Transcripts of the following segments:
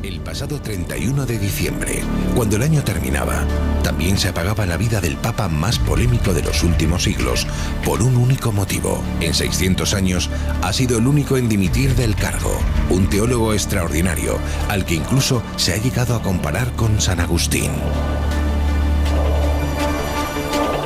El pasado 31 de diciembre, cuando el año terminaba, también se apagaba la vida del papa más polémico de los últimos siglos, por un único motivo. En 600 años ha sido el único en dimitir del cargo, un teólogo extraordinario, al que incluso se ha llegado a comparar con San Agustín.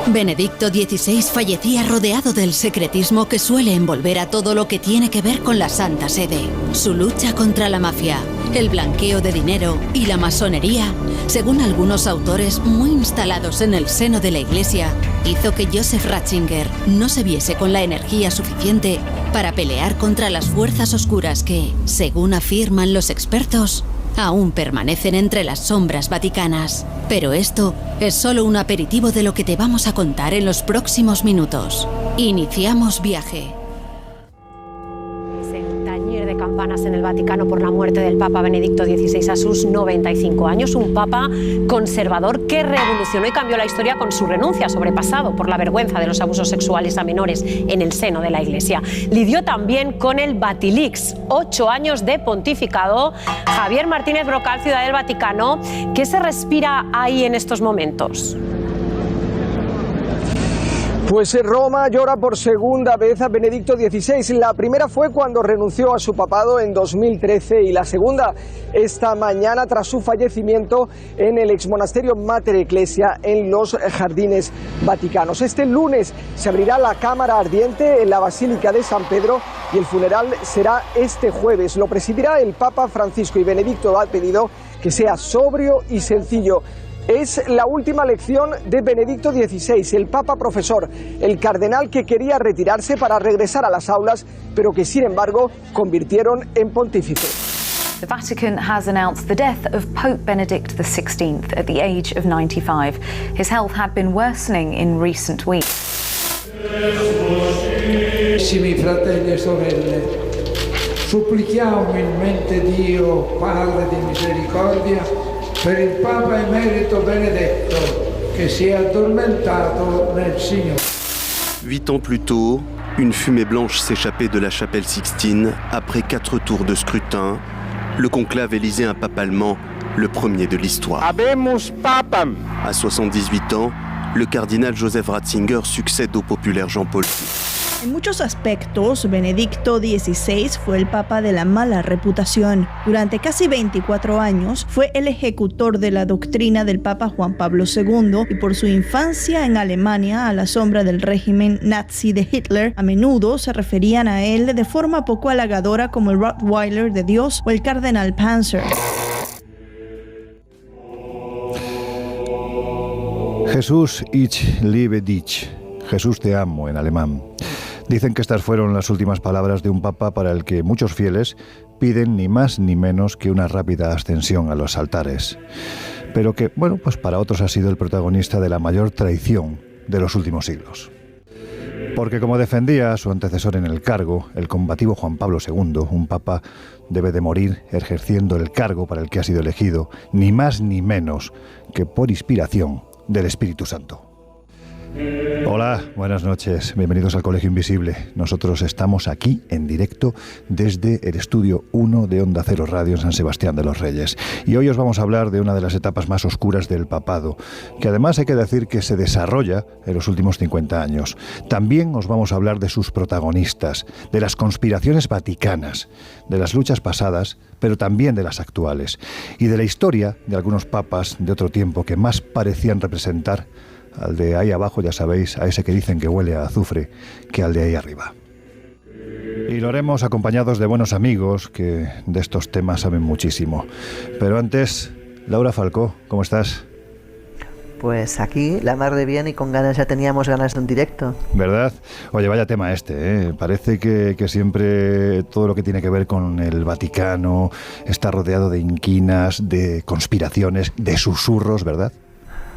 Benedicto XVI fallecía rodeado del secretismo que suele envolver a todo lo que tiene que ver con la Santa Sede. Su lucha contra la mafia, el blanqueo de dinero y la masonería, según algunos autores muy instalados en el seno de la Iglesia, hizo que Joseph Ratzinger no se viese con la energía suficiente para pelear contra las fuerzas oscuras que, según afirman los expertos, aún permanecen entre las sombras vaticanas. Pero esto es solo un aperitivo de lo que te vamos a contar en los próximos minutos. Iniciamos viaje. El tañer de campanas en el Vaticano por la muerte del Papa Benedicto XVI a sus 95 años. Un Papa conservador que revolucionó y cambió la historia con su renuncia, sobrepasado por la vergüenza de los abusos sexuales a menores en el seno de la Iglesia. Lidió también con el Batilix, 8 años de pontificado. Javier Martínez Brocal, Ciudad del Vaticano, ¿qué se respira ahí en estos momentos? Pues Roma llora por segunda vez a Benedicto XVI. La primera fue cuando renunció a su papado en 2013 y la segunda esta mañana tras su fallecimiento en el exmonasterio Mater Ecclesia en los Jardines Vaticanos. Este lunes se abrirá la cámara ardiente en la Basílica de San Pedro y el funeral será este jueves. Lo presidirá el Papa Francisco y Benedicto ha pedido que sea sobrio y sencillo. Es la última lección de Benedicto XVI, el Papa profesor, el cardenal que quería retirarse para regresar a las aulas, pero que sin embargo convirtieron en pontífice. The Vatican has announced the death of Pope Benedict XVI at the age of 95. His health had been worsening in recent weeks. Carissimi fratelli e sorelle, supplichiamo umilmente Dio, Padre di misericordia, per il Papa emerito Benedetto, che si è addormentato nel Signore. 8 ans plus tôt, une fumée blanche s'échappait de la chapelle Sixtine après 4 tours de scrutin. Le conclave élisait un pape allemand, le premier de l'histoire. Habemus papam. À 78 ans, le cardinal Joseph Ratzinger succède au populaire Jean-Paul II. En muchos aspectos, Benedicto XVI fue el papa de la mala reputación. Durante casi 24 años fue el ejecutor de la doctrina del Papa Juan Pablo II y por su infancia en Alemania a la sombra del régimen nazi de Hitler, a menudo se referían a él de forma poco halagadora como el Rottweiler de Dios o el Cardenal Panzer. Jesús, ich liebe dich. Jesús te amo en alemán. Dicen que estas fueron las últimas palabras de un papa para el que muchos fieles piden ni más ni menos que una rápida ascensión a los altares. Pero que, bueno, pues para otros ha sido el protagonista de la mayor traición de los últimos siglos. Porque como defendía su antecesor en el cargo, el combativo Juan Pablo II, un papa debe de morir ejerciendo el cargo para el que ha sido elegido, ni más ni menos que por inspiración del Espíritu Santo. Hola, buenas noches, bienvenidos al Colegio Invisible. Nosotros estamos aquí en directo desde el estudio 1 de Onda Cero Radio en San Sebastián de los Reyes. Y hoy os vamos a hablar de una de las etapas más oscuras del papado, que además hay que decir que se desarrolla en los últimos 50 años. También os vamos a hablar de sus protagonistas, de las conspiraciones vaticanas, de las luchas pasadas, pero también de las actuales, y de la historia de algunos papas de otro tiempo que más parecían representar al de ahí abajo, ya sabéis, a ese que dicen que huele a azufre, que al de ahí arriba. Y lo haremos acompañados de buenos amigos que de estos temas saben muchísimo. Pero antes, Laura Falcó, ¿cómo estás? Pues aquí, la mar de bien y con ganas, ya teníamos ganas de un directo. ¿Verdad? Oye, vaya tema este, ¿eh? Parece que siempre todo lo que tiene que ver con el Vaticano está rodeado de inquinas, de conspiraciones, de susurros, ¿verdad?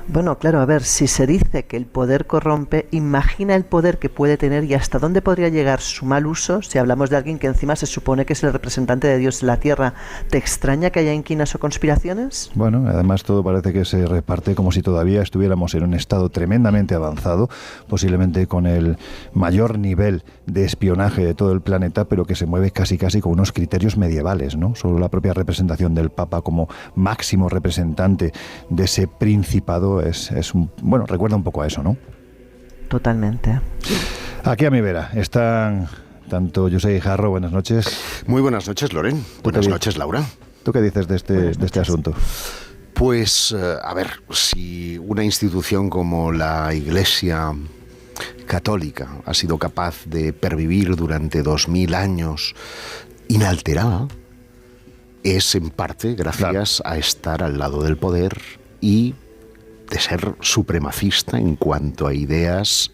Bueno, claro, a ver, si se dice que el poder corrompe, imagina el poder que puede tener y hasta dónde podría llegar su mal uso si hablamos de alguien que encima se supone que es el representante de Dios en la tierra. ¿Te extraña que haya inquinas o conspiraciones? Bueno, además todo parece que se reparte como si todavía estuviéramos en un estado tremendamente avanzado, posiblemente con el mayor nivel de espionaje de todo el planeta, pero que se mueve casi con unos criterios medievales, ¿no? Solo la propia representación del Papa como máximo representante de ese principado es un, bueno, recuerda un poco a eso, ¿no? Totalmente. Aquí a mi vera están tanto José Guijarro, buenas noches. Muy buenas noches, Loren. Buenas noches, Laura. ¿Tú qué dices de este asunto? Pues, a ver, si una institución como la Iglesia Católica ha sido capaz de pervivir durante 2000 años inalterada, es en parte gracias a estar al lado del poder y de ser supremacista en cuanto a ideas,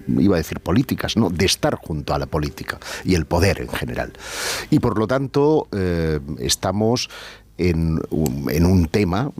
iba a decir políticas, no, de estar junto a la política y el poder en general. Y por lo tanto, estamos en un tema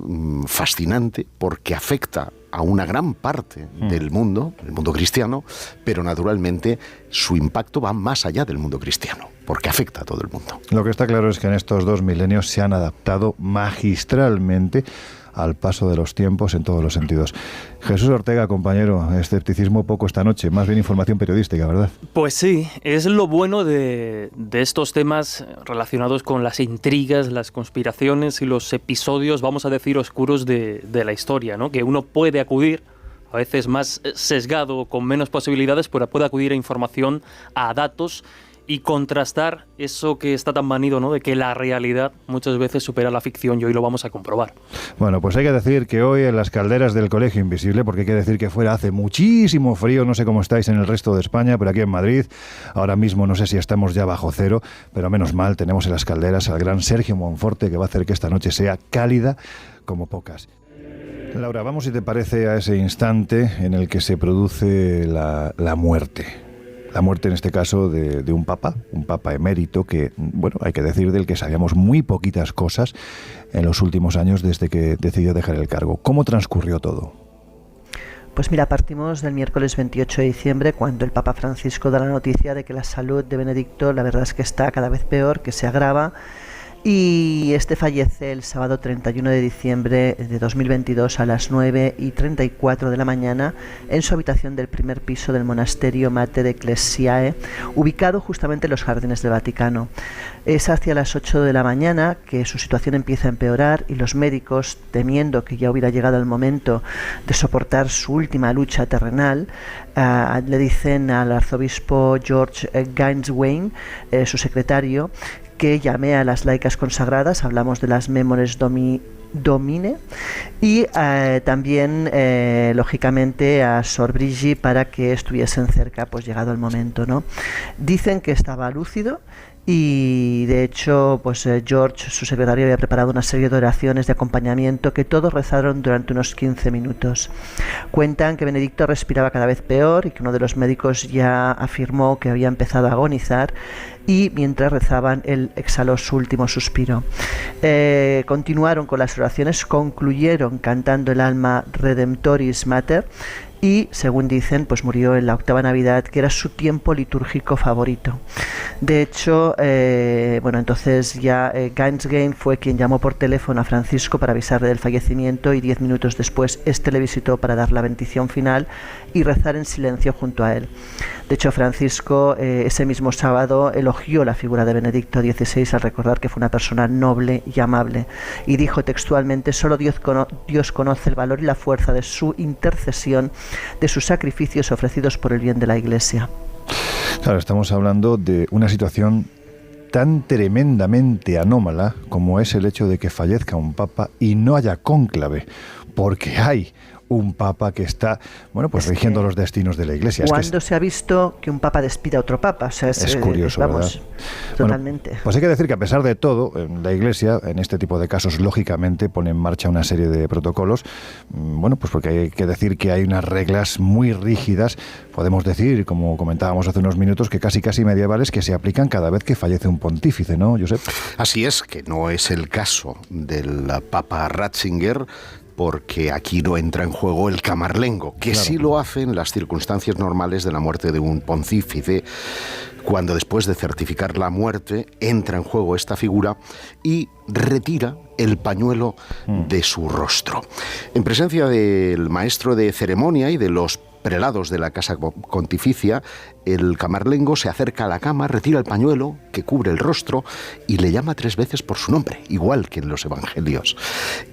fascinante porque afecta a una gran parte del mundo, el mundo cristiano, pero naturalmente su impacto va más allá del mundo cristiano, porque afecta a todo el mundo. Lo que está claro es que en estos 2 milenios se han adaptado magistralmente al paso de los tiempos en todos los sentidos. Jesús Ortega, compañero, escepticismo poco esta noche, más bien información periodística, ¿verdad? Pues sí, es lo bueno de estos temas relacionados con las intrigas, las conspiraciones y los episodios, vamos a decir, oscuros de la historia, ¿no? Que uno puede acudir, a veces más sesgado, con menos posibilidades, pero puede acudir a información, a datos y contrastar eso que está tan manido, ¿no? De que la realidad muchas veces supera la ficción, y hoy lo vamos a comprobar. Bueno, pues hay que decir que hoy en las calderas del Colegio Invisible, porque hay que decir que fuera hace muchísimo frío, no sé cómo estáis en el resto de España, pero aquí en Madrid, ahora mismo no sé si estamos ya bajo cero, pero menos mal, tenemos en las calderas al gran Sergio Monforte, que va a hacer que esta noche sea cálida como pocas. Laura, vamos, si te parece, a ese instante en el que se produce la muerte. La muerte, en este caso, de un papa emérito que, bueno, hay que decir, del que sabíamos muy poquitas cosas en los últimos años desde que decidió dejar el cargo. ¿Cómo transcurrió todo? Pues mira, partimos del miércoles 28 de diciembre, cuando el Papa Francisco da la noticia de que la salud de Benedicto, la verdad es que está cada vez peor, que se agrava, y este fallece el sábado 31 de diciembre de 2022 a las 9:34 de la mañana en su habitación del primer piso del monasterio Mater Ecclesiae, ubicado justamente en los jardines del Vaticano. Es hacia las 8 de la mañana que su situación empieza a empeorar y los médicos, temiendo que ya hubiera llegado el momento de soportar su última lucha terrenal, le dicen al arzobispo George Gainswain, su secretario, que llame a las laicas consagradas, hablamos de las Memores Domine, y también, lógicamente, a Sor Brigitte para que estuviesen cerca, pues llegado el momento, ¿no? Dicen que estaba lúcido y, de hecho, pues George, su secretario, había preparado una serie de oraciones de acompañamiento que todos rezaron durante unos 15 minutos. Cuentan que Benedicto respiraba cada vez peor y que uno de los médicos ya afirmó que había empezado a agonizar, y mientras rezaban él exhaló su último suspiro. Continuaron con las oraciones, concluyeron cantando el Alma Redemptoris Mater y, según dicen, pues murió en la octava Navidad, que era su tiempo litúrgico favorito. De hecho, bueno, entonces ya Gainswain fue quien llamó por teléfono a Francisco para avisarle del fallecimiento, y 10 minutos después este le visitó para dar la bendición final y rezar en silencio junto a él. De hecho, Francisco ese mismo sábado elogió la figura de Benedicto XVI al recordar que fue una persona noble y amable, y dijo textualmente: solo Dios conoce el valor y la fuerza de su intercesión, de sus sacrificios ofrecidos por el bien de la Iglesia. Claro, estamos hablando de una situación tan tremendamente anómala como es el hecho de que fallezca un papa y no haya cónclave, porque hay un papa que está, bueno, pues rigiendo los destinos de la Iglesia. ¿Cuándo se ha visto que un papa despida a otro papa? O sea, es curioso, vamos, ¿verdad? Totalmente. Bueno, pues hay que decir que a pesar de todo, la Iglesia, en este tipo de casos, lógicamente, pone en marcha una serie de protocolos, bueno, pues porque hay que decir que hay unas reglas muy rígidas, podemos decir, como comentábamos hace unos minutos, que casi medievales, que se aplican cada vez que fallece un pontífice, ¿no, Josep? Así es, que no es el caso del Papa Ratzinger, porque aquí no entra en juego el camarlengo, que sí lo hace en las circunstancias normales de la muerte de un pontífice, cuando después de certificar la muerte entra en juego esta figura y retira el pañuelo de su rostro. En presencia del maestro de ceremonia y de los prelados de la Casa Pontificia, el camarlengo se acerca a la cama, retira el pañuelo que cubre el rostro y le llama 3 veces por su nombre, igual que en los evangelios.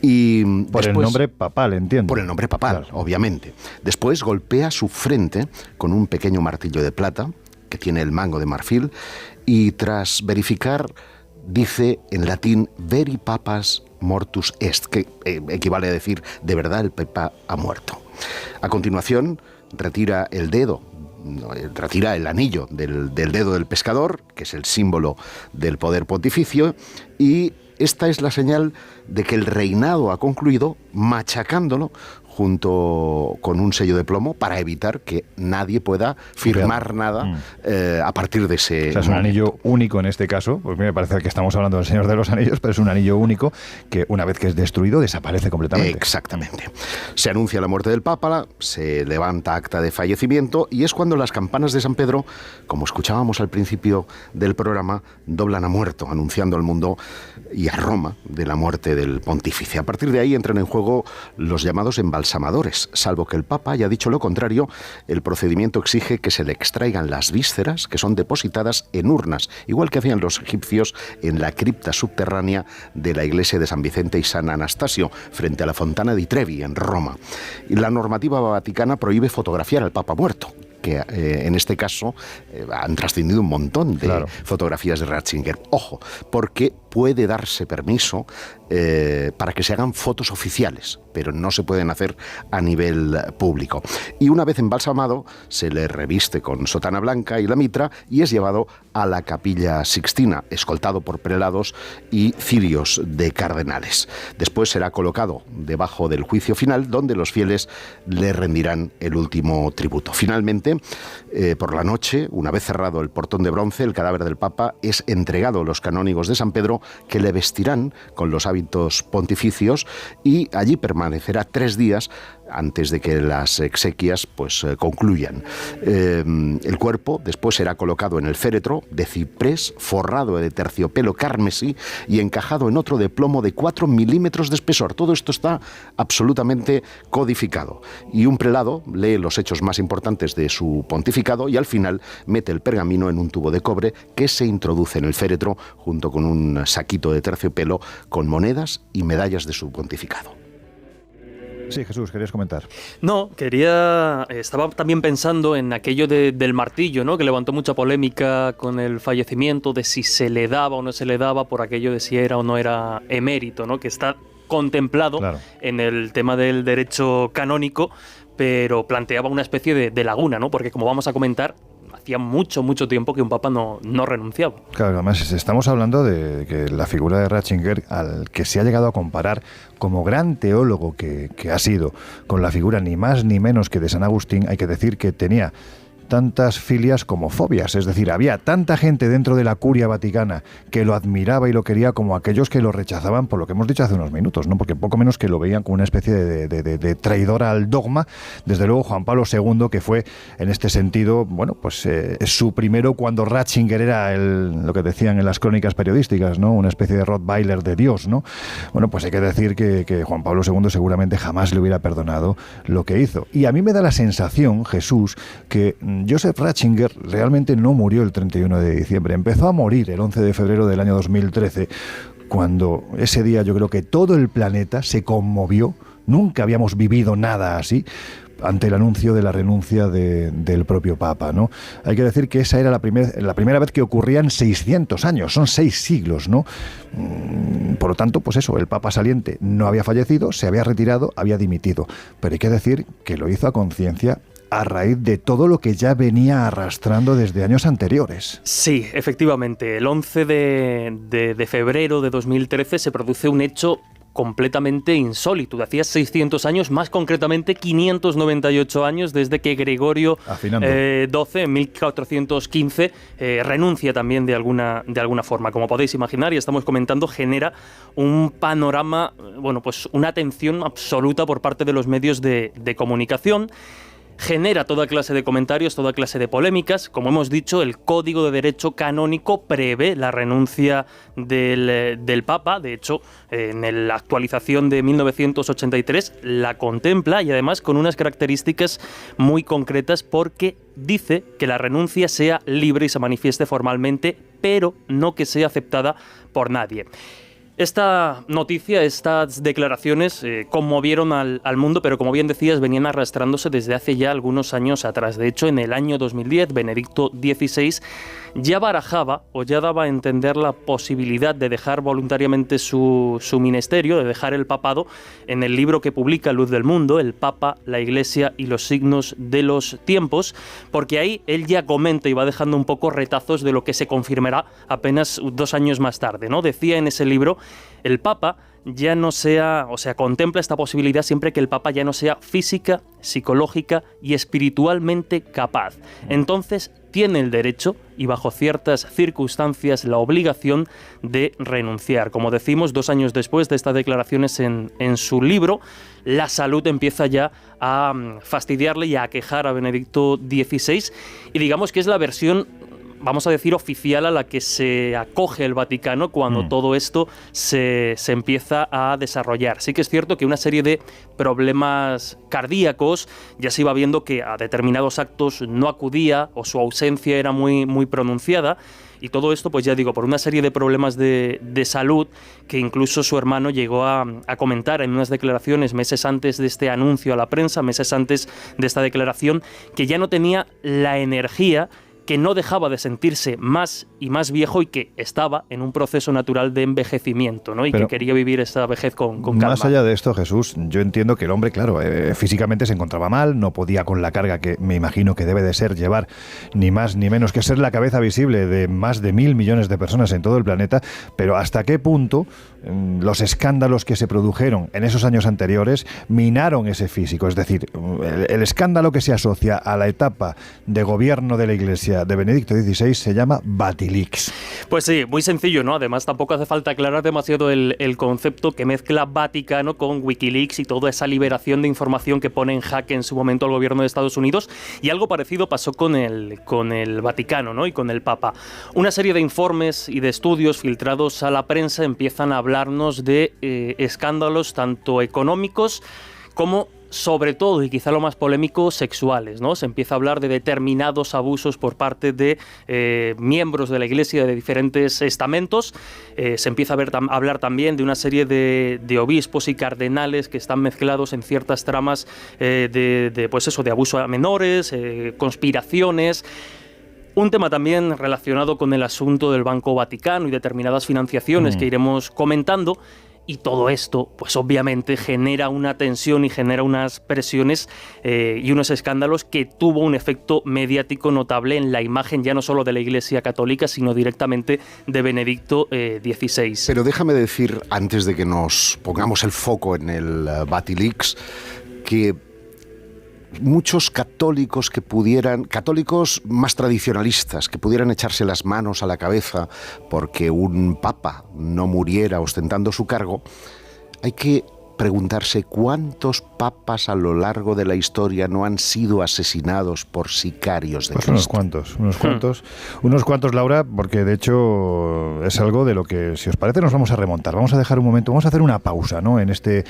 Y por después, el nombre papal, entiendo. Por el nombre papal, claro, obviamente. Después golpea su frente con un pequeño martillo de plata que tiene el mango de marfil y tras verificar dice en latín veri papas mortus est, que equivale a decir de verdad el papa ha muerto. A continuación retira el anillo del dedo del pescador, que es el símbolo del poder pontificio, y esta es la señal de que el reinado ha concluido, machacándolo junto con un sello de plomo para evitar que nadie pueda firmar nada a partir de ese o sea, es un anillo único en este caso, pues me parece que estamos hablando del Señor de los Anillos, pero es un anillo único que una vez que es destruido desaparece completamente. Exactamente. Se anuncia la muerte del Papa, se levanta acta de fallecimiento y es cuando las campanas de San Pedro, como escuchábamos al principio del programa, doblan a muerto, anunciando al mundo y a Roma de la muerte del pontífice. A partir de ahí entran en juego los llamados embalsamadores. Salvo que el Papa haya dicho lo contrario, el procedimiento exige que se le extraigan las vísceras, que son depositadas en urnas, igual que hacían los egipcios en la cripta subterránea de la iglesia de San Vicente y San Anastasio, frente a la Fontana di Trevi, en Roma. Y la normativa vaticana prohíbe fotografiar al Papa muerto, que en este caso han trascendido un montón de fotografías de Ratzinger. Ojo, porque puede darse permiso para que se hagan fotos oficiales, pero no se pueden hacer a nivel público. Y una vez embalsamado, se le reviste con sotana blanca y la mitra y es llevado a la Capilla Sixtina, escoltado por prelados y cirios de cardenales. Después será colocado debajo del juicio final, donde los fieles le rendirán el último tributo. Finalmente, por la noche, una vez cerrado el portón de bronce, el cadáver del Papa es entregado a los canónigos de San Pedro, que le vestirán con los hábitos pontificios y allí permanecerá 3 días antes de que las exequias concluyan. El cuerpo después será colocado en el féretro de ciprés forrado de terciopelo carmesí y encajado en otro de plomo de 4 milímetros de espesor. Todo esto está absolutamente codificado. Y un prelado lee los hechos más importantes de su pontificado y al final mete el pergamino en un tubo de cobre que se introduce en el féretro junto con un saquito de terciopelo con monedas y medallas de su pontificado. Sí, Jesús, querías comentar. No, estaba también pensando en aquello del martillo, ¿no? Que levantó mucha polémica con el fallecimiento, de si se le daba o no se le daba, por aquello de si era o no era emérito, ¿no? Que está contemplado en el tema del derecho canónico, pero planteaba una especie de laguna, ¿no? Porque como vamos a comentar, hacía mucho tiempo que un papa no renunciaba. Claro, además estamos hablando de que la figura de Ratzinger, al que se ha llegado a comparar como gran teólogo que ha sido, con la figura ni más ni menos que de San Agustín, hay que decir que tenía tantas filias como fobias, es decir, había tanta gente dentro de la curia vaticana que lo admiraba y lo quería como aquellos que lo rechazaban por lo que hemos dicho hace unos minutos, ¿no? Porque poco menos que lo veían como una especie de traidor al dogma. Desde luego Juan Pablo II, que fue en este sentido, bueno, pues su primero cuando Ratzinger era lo que decían en las crónicas periodísticas, ¿no? Una especie de Rottweiler de Dios, ¿no? Bueno, pues hay que decir que Juan Pablo II seguramente jamás le hubiera perdonado lo que hizo. Y a mí me da la sensación, Jesús, que Joseph Ratzinger realmente no murió el 31 de diciembre, empezó a morir el 11 de febrero del año 2013, cuando ese día yo creo que todo el planeta se conmovió, nunca habíamos vivido nada así, ante el anuncio de la renuncia del propio Papa, ¿no? Hay que decir que esa era la primera vez que ocurría en 600 años, son 6 siglos, ¿no? Por lo tanto, pues eso, el Papa saliente no había fallecido, se había retirado, había dimitido, pero hay que decir que lo hizo a conciencia a raíz de todo lo que ya venía arrastrando desde años anteriores. Sí, efectivamente. El 11 de febrero de 2013 se produce un hecho completamente insólito. De hacía 600 años, más concretamente 598 años desde que Gregorio XII, en 1415, renuncia también de alguna forma. Como podéis imaginar, y estamos comentando, genera un panorama, bueno, pues una atención absoluta por parte de los medios de comunicación. Genera toda clase de comentarios, toda clase de polémicas. Como hemos dicho, el Código de Derecho Canónico prevé la renuncia del Papa. De hecho, en la actualización de 1983 la contempla, y además con unas características muy concretas, porque dice que la renuncia sea libre y se manifieste formalmente, pero no que sea aceptada por nadie. Esta noticia, estas declaraciones conmovieron al mundo, pero como bien decías, venían arrastrándose desde hace ya algunos años atrás. De hecho, en el año 2010, Benedicto XVI ya barajaba o ya daba a entender la posibilidad de dejar voluntariamente su ministerio, de dejar el papado, en el libro que publica Luz del Mundo, El Papa, la Iglesia y los signos de los tiempos, porque ahí él ya comenta y va dejando un poco retazos de lo que se confirmará apenas 2 años más tarde, ¿no? Decía en ese libro: el Papa ya no sea, o sea, contempla esta posibilidad siempre que el Papa ya no sea física, psicológica y espiritualmente capaz. Entonces tiene el derecho y bajo ciertas circunstancias la obligación de renunciar. Como decimos, 2 años después de estas declaraciones en su libro, la salud empieza ya a fastidiarle y a aquejar a Benedicto XVI, y digamos que es la versión, vamos a decir, oficial a la que se acoge el Vaticano cuando todo esto se empieza a desarrollar. Sí que es cierto que una serie de problemas cardíacos ya se iba viendo que a determinados actos no acudía o su ausencia era muy, muy pronunciada. Y todo esto, pues ya digo, por una serie de problemas de salud que incluso su hermano llegó a comentar en unas declaraciones meses antes de este anuncio a la prensa, meses antes de esta declaración, que ya no tenía la energía, que no dejaba de sentirse más y más viejo y que estaba en un proceso natural de envejecimiento, ¿no? Y pero que quería vivir esta vejez con calma. Más allá de esto, Jesús, yo entiendo que el hombre, claro, físicamente se encontraba mal, no podía con la carga que me imagino que debe de ser llevar ni más ni menos que ser la cabeza visible de más de 1.000 millones de personas en todo el planeta, pero ¿hasta qué punto los escándalos que se produjeron en esos años anteriores minaron ese físico? Es decir, el escándalo que se asocia a la etapa de gobierno de la Iglesia de Benedicto XVI se llama Batilix. Pues sí, muy sencillo, ¿no? Además, tampoco hace falta aclarar demasiado el concepto que mezcla Vaticano con Wikileaks y toda esa liberación de información que pone en jaque en su momento al gobierno de Estados Unidos, y algo parecido pasó con el Vaticano, ¿no? Y con el Papa. Una serie de informes y de estudios filtrados a la prensa empiezan a hablarnos de escándalos tanto económicos como, sobre todo, y quizá lo más polémico, sexuales, ¿no? Se empieza a hablar de determinados abusos por parte de miembros de la Iglesia de diferentes estamentos. Se empieza a hablar también de una serie de obispos y cardenales que están mezclados en ciertas tramas pues eso, de abuso a menores, conspiraciones. Un tema también relacionado con el asunto del Banco Vaticano y determinadas financiaciones que iremos comentando. Y todo esto, pues obviamente genera una tensión y genera unas presiones y unos escándalos que tuvo un efecto mediático notable en la imagen ya no solo de la Iglesia Católica, sino directamente de Benedicto XVI. Pero déjame decir, antes de que nos pongamos el foco en el Batilix, que muchos católicos católicos más tradicionalistas, que pudieran echarse las manos a la cabeza porque un papa no muriera ostentando su cargo, hay que preguntarse cuántos papas a lo largo de la historia no han sido asesinados por sicarios de Cristo. Unos cuantos, Laura, porque de hecho es algo de lo que, si os parece, nos vamos a remontar. Vamos a dejar un momento, vamos a hacer una pausa, ¿no? En este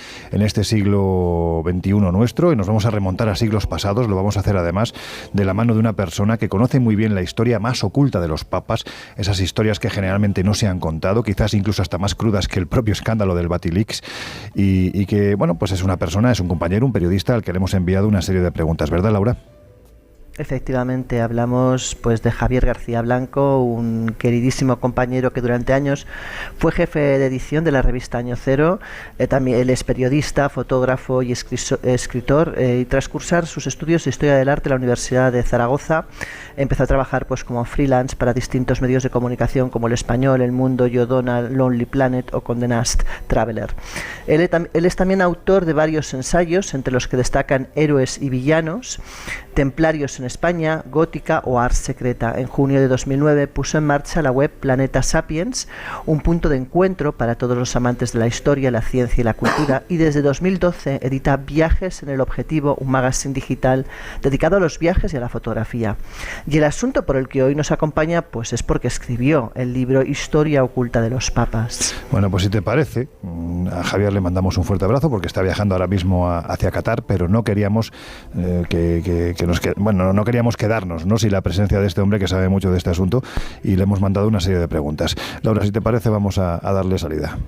siglo XXI nuestro, y nos vamos a remontar a siglos pasados. Lo vamos a hacer además de la mano de una persona que conoce muy bien la historia más oculta de los papas, esas historias que generalmente no se han contado, quizás incluso hasta más crudas que el propio escándalo del Batilix, y que, bueno, pues es una persona, es un compañero, un periodista al que le hemos enviado una serie de preguntas, ¿verdad, Laura? Efectivamente, hablamos pues de Javier García Blanco, un queridísimo compañero que durante años fue jefe de edición de la revista Año Cero. También él es periodista, fotógrafo y escritor, y tras cursar sus estudios de Historia del Arte en la Universidad de Zaragoza, empezó a trabajar pues como freelance para distintos medios de comunicación como El Español, El Mundo, Yo Donald, Lonely Planet o Condé Nast Traveler. Él es también autor de varios ensayos, entre los que destacan Héroes y Villanos, Templarios en España, Gótica o Ars Secreta. En junio de 2009 puso en marcha la web Planeta Sapiens, un punto de encuentro para todos los amantes de la historia, la ciencia y la cultura, y desde 2012 edita Viajes en el Objetivo, un magazine digital dedicado a los viajes y a la fotografía. Y el asunto por el que hoy nos acompaña pues es porque escribió el libro Historia oculta de los papas. Bueno, pues si te parece, a Javier le mandamos un fuerte abrazo porque está viajando ahora mismo hacia Qatar, pero no queríamos no queríamos quedarnos, ¿no?, sin la presencia de este hombre que sabe mucho de este asunto, y le hemos mandado una serie de preguntas. Laura, si te parece, vamos a darle salida.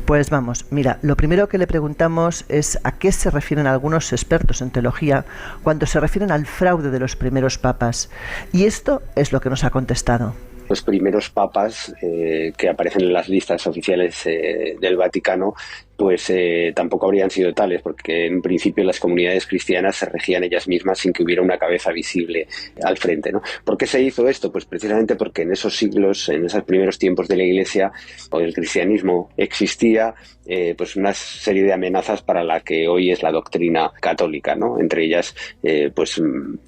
Pues vamos, mira, lo primero que le preguntamos es a qué se refieren algunos expertos en teología cuando se refieren al fraude de los primeros papas. Y esto es lo que nos ha contestado. Los primeros papas que aparecen en las listas oficiales del Vaticano pues tampoco habrían sido tales, porque en principio las comunidades cristianas se regían ellas mismas sin que hubiera una cabeza visible al frente, ¿no? ¿Por qué se hizo esto? Pues precisamente porque en esos siglos, en esos primeros tiempos de la Iglesia o del cristianismo, existía pues una serie de amenazas para la que hoy es la doctrina católica, ¿no? Entre ellas pues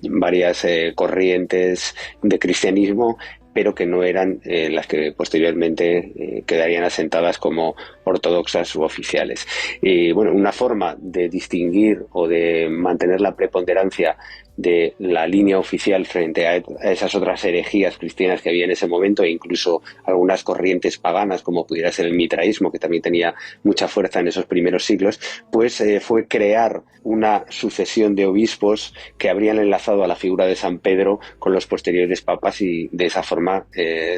varias corrientes de cristianismo, pero que no eran las que posteriormente quedarían asentadas como ortodoxas u oficiales. Y bueno, una forma de distinguir o de mantener la preponderancia de la línea oficial frente a esas otras herejías cristianas que había en ese momento, e incluso algunas corrientes paganas, como pudiera ser el mitraísmo, que también tenía mucha fuerza en esos primeros siglos, pues fue crear una sucesión de obispos que habrían enlazado a la figura de San Pedro con los posteriores papas y de esa forma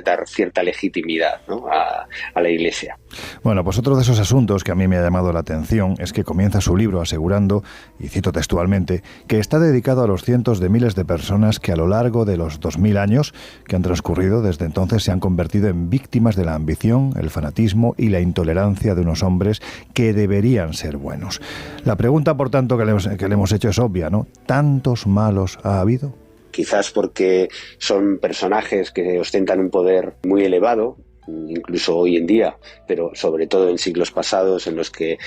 dar cierta legitimidad, ¿no?, a la Iglesia. Bueno, pues otro de esos asuntos que a mí me ha llamado la atención es que comienza su libro asegurando, y cito textualmente, que está dedicado a los cientos de miles de personas que a lo largo de los 2000 años que han transcurrido desde entonces se han convertido en víctimas de la ambición, el fanatismo y la intolerancia de unos hombres que deberían ser buenos. La pregunta, por tanto, que le hemos hecho es obvia, ¿no? ¿Tantos malos ha habido? Quizás porque son personajes que ostentan un poder muy elevado, incluso hoy en día, pero sobre todo en siglos pasados en los que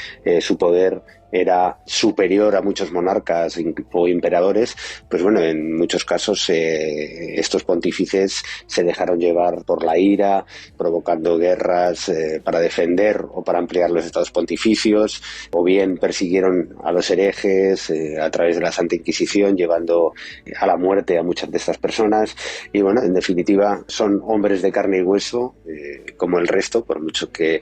su poder era superior a muchos monarcas o emperadores, pues bueno, en muchos casos estos pontífices se dejaron llevar por la ira, provocando guerras para defender o para ampliar los estados pontificios, o bien persiguieron a los herejes a través de la Santa Inquisición, llevando a la muerte a muchas de estas personas. Y bueno, en definitiva, son hombres de carne y hueso, como el resto, por mucho que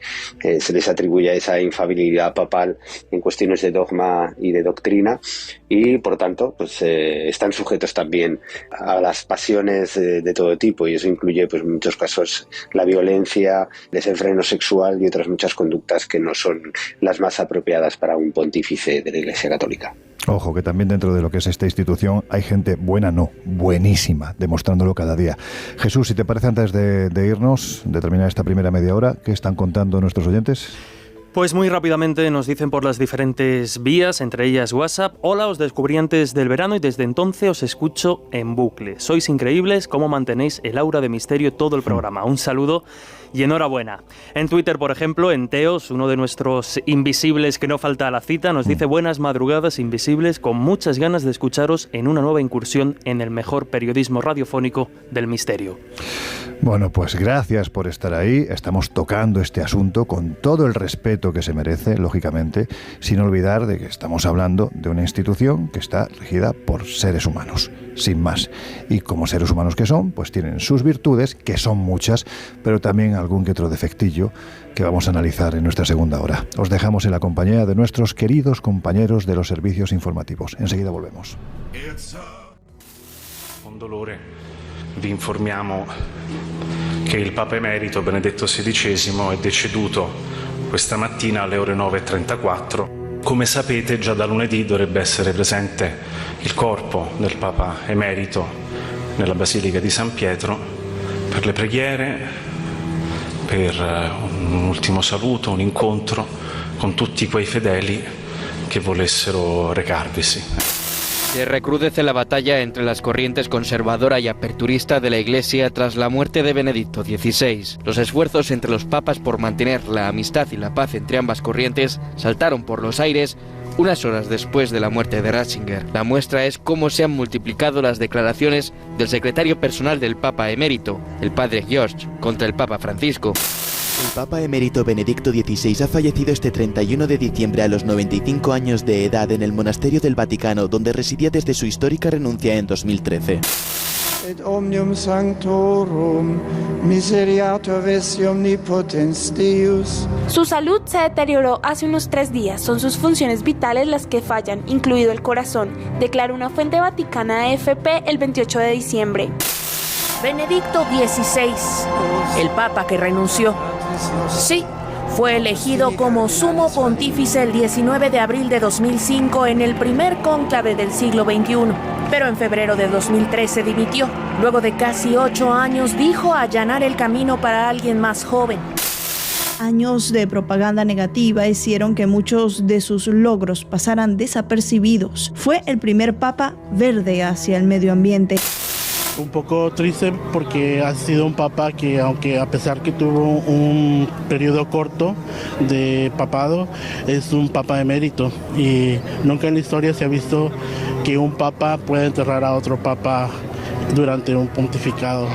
se les atribuya esa infalibilidad papal en cuestiones de dogma y de doctrina, y por tanto pues están sujetos también a las pasiones de todo tipo, y eso incluye pues en muchos casos la violencia, desenfreno sexual y otras muchas conductas que no son las más apropiadas para un pontífice de la Iglesia Católica. Ojo, que también dentro de lo que es esta institución hay gente buena, no, buenísima, demostrándolo cada día. Jesús, si te parece, antes de irnos, de terminar esta primera media hora, ¿qué están contando nuestros oyentes? Pues muy rápidamente nos dicen por las diferentes vías, entre ellas WhatsApp: hola, os descubrí antes del verano y desde entonces os escucho en bucle. Sois increíbles, cómo mantenéis el aura de misterio todo el programa. Un saludo y enhorabuena. En Twitter, por ejemplo, en Teos, uno de nuestros invisibles que no falta a la cita, nos dice: buenas madrugadas, invisibles, con muchas ganas de escucharos en una nueva incursión en el mejor periodismo radiofónico del misterio. Bueno, pues gracias por estar ahí. Estamos tocando este asunto con todo el respeto que se merece, lógicamente, sin olvidar de que estamos hablando de una institución que está regida por seres humanos, sin más. Y como seres humanos que son, pues tienen sus virtudes, que son muchas, pero también algún que otro defectillo que vamos a analizar en nuestra segunda hora. Os dejamos en la compañía de nuestros queridos compañeros de los servicios informativos. Enseguida volvemos. Con dolore vi informiamo che il Papa Emerito Benedetto XVI è deceduto questa mattina alle ore 9:34 Come sapete, già da lunedì dovrebbe essere presente il corpo del Papa Emerito nella Basilica di San Pietro per le preghiere, per un ultimo saluto, un incontro con tutti quei fedeli che volessero recarvisi. Se recrudece la batalla entre las corrientes conservadora y aperturista de la Iglesia tras la muerte de Benedicto XVI. Los esfuerzos entre los papas por mantener la amistad y la paz entre ambas corrientes saltaron por los aires unas horas después de la muerte de Ratzinger. La muestra es cómo se han multiplicado las declaraciones del secretario personal del Papa Emérito, el padre George, contra el Papa Francisco. El Papa Emérito Benedicto XVI ha fallecido este 31 de diciembre a los 95 años de edad en el Monasterio del Vaticano, donde residía desde su histórica renuncia en 2013. Et omnium sanctorum, miseriatur vesti omnipotens Deus. Su salud se deterioró hace unos 3 días. Son sus funciones vitales las que fallan, incluido el corazón, declaró una fuente vaticana de AFP el 28 de diciembre. Benedicto XVI, el Papa que renunció. Sí, fue elegido como sumo pontífice el 19 de abril de 2005 en el primer cónclave del siglo XXI, pero en febrero de 2013 dimitió. Luego de casi 8 años dijo allanar el camino para alguien más joven. Años de propaganda negativa hicieron que muchos de sus logros pasaran desapercibidos. Fue el primer papa verde hacia el medio ambiente. Un poco triste porque ha sido un papa que, aunque a pesar que tuvo un periodo corto de papado, es un papa emérito y nunca en la historia se ha visto que un papa pueda enterrar a otro papa durante un pontificado.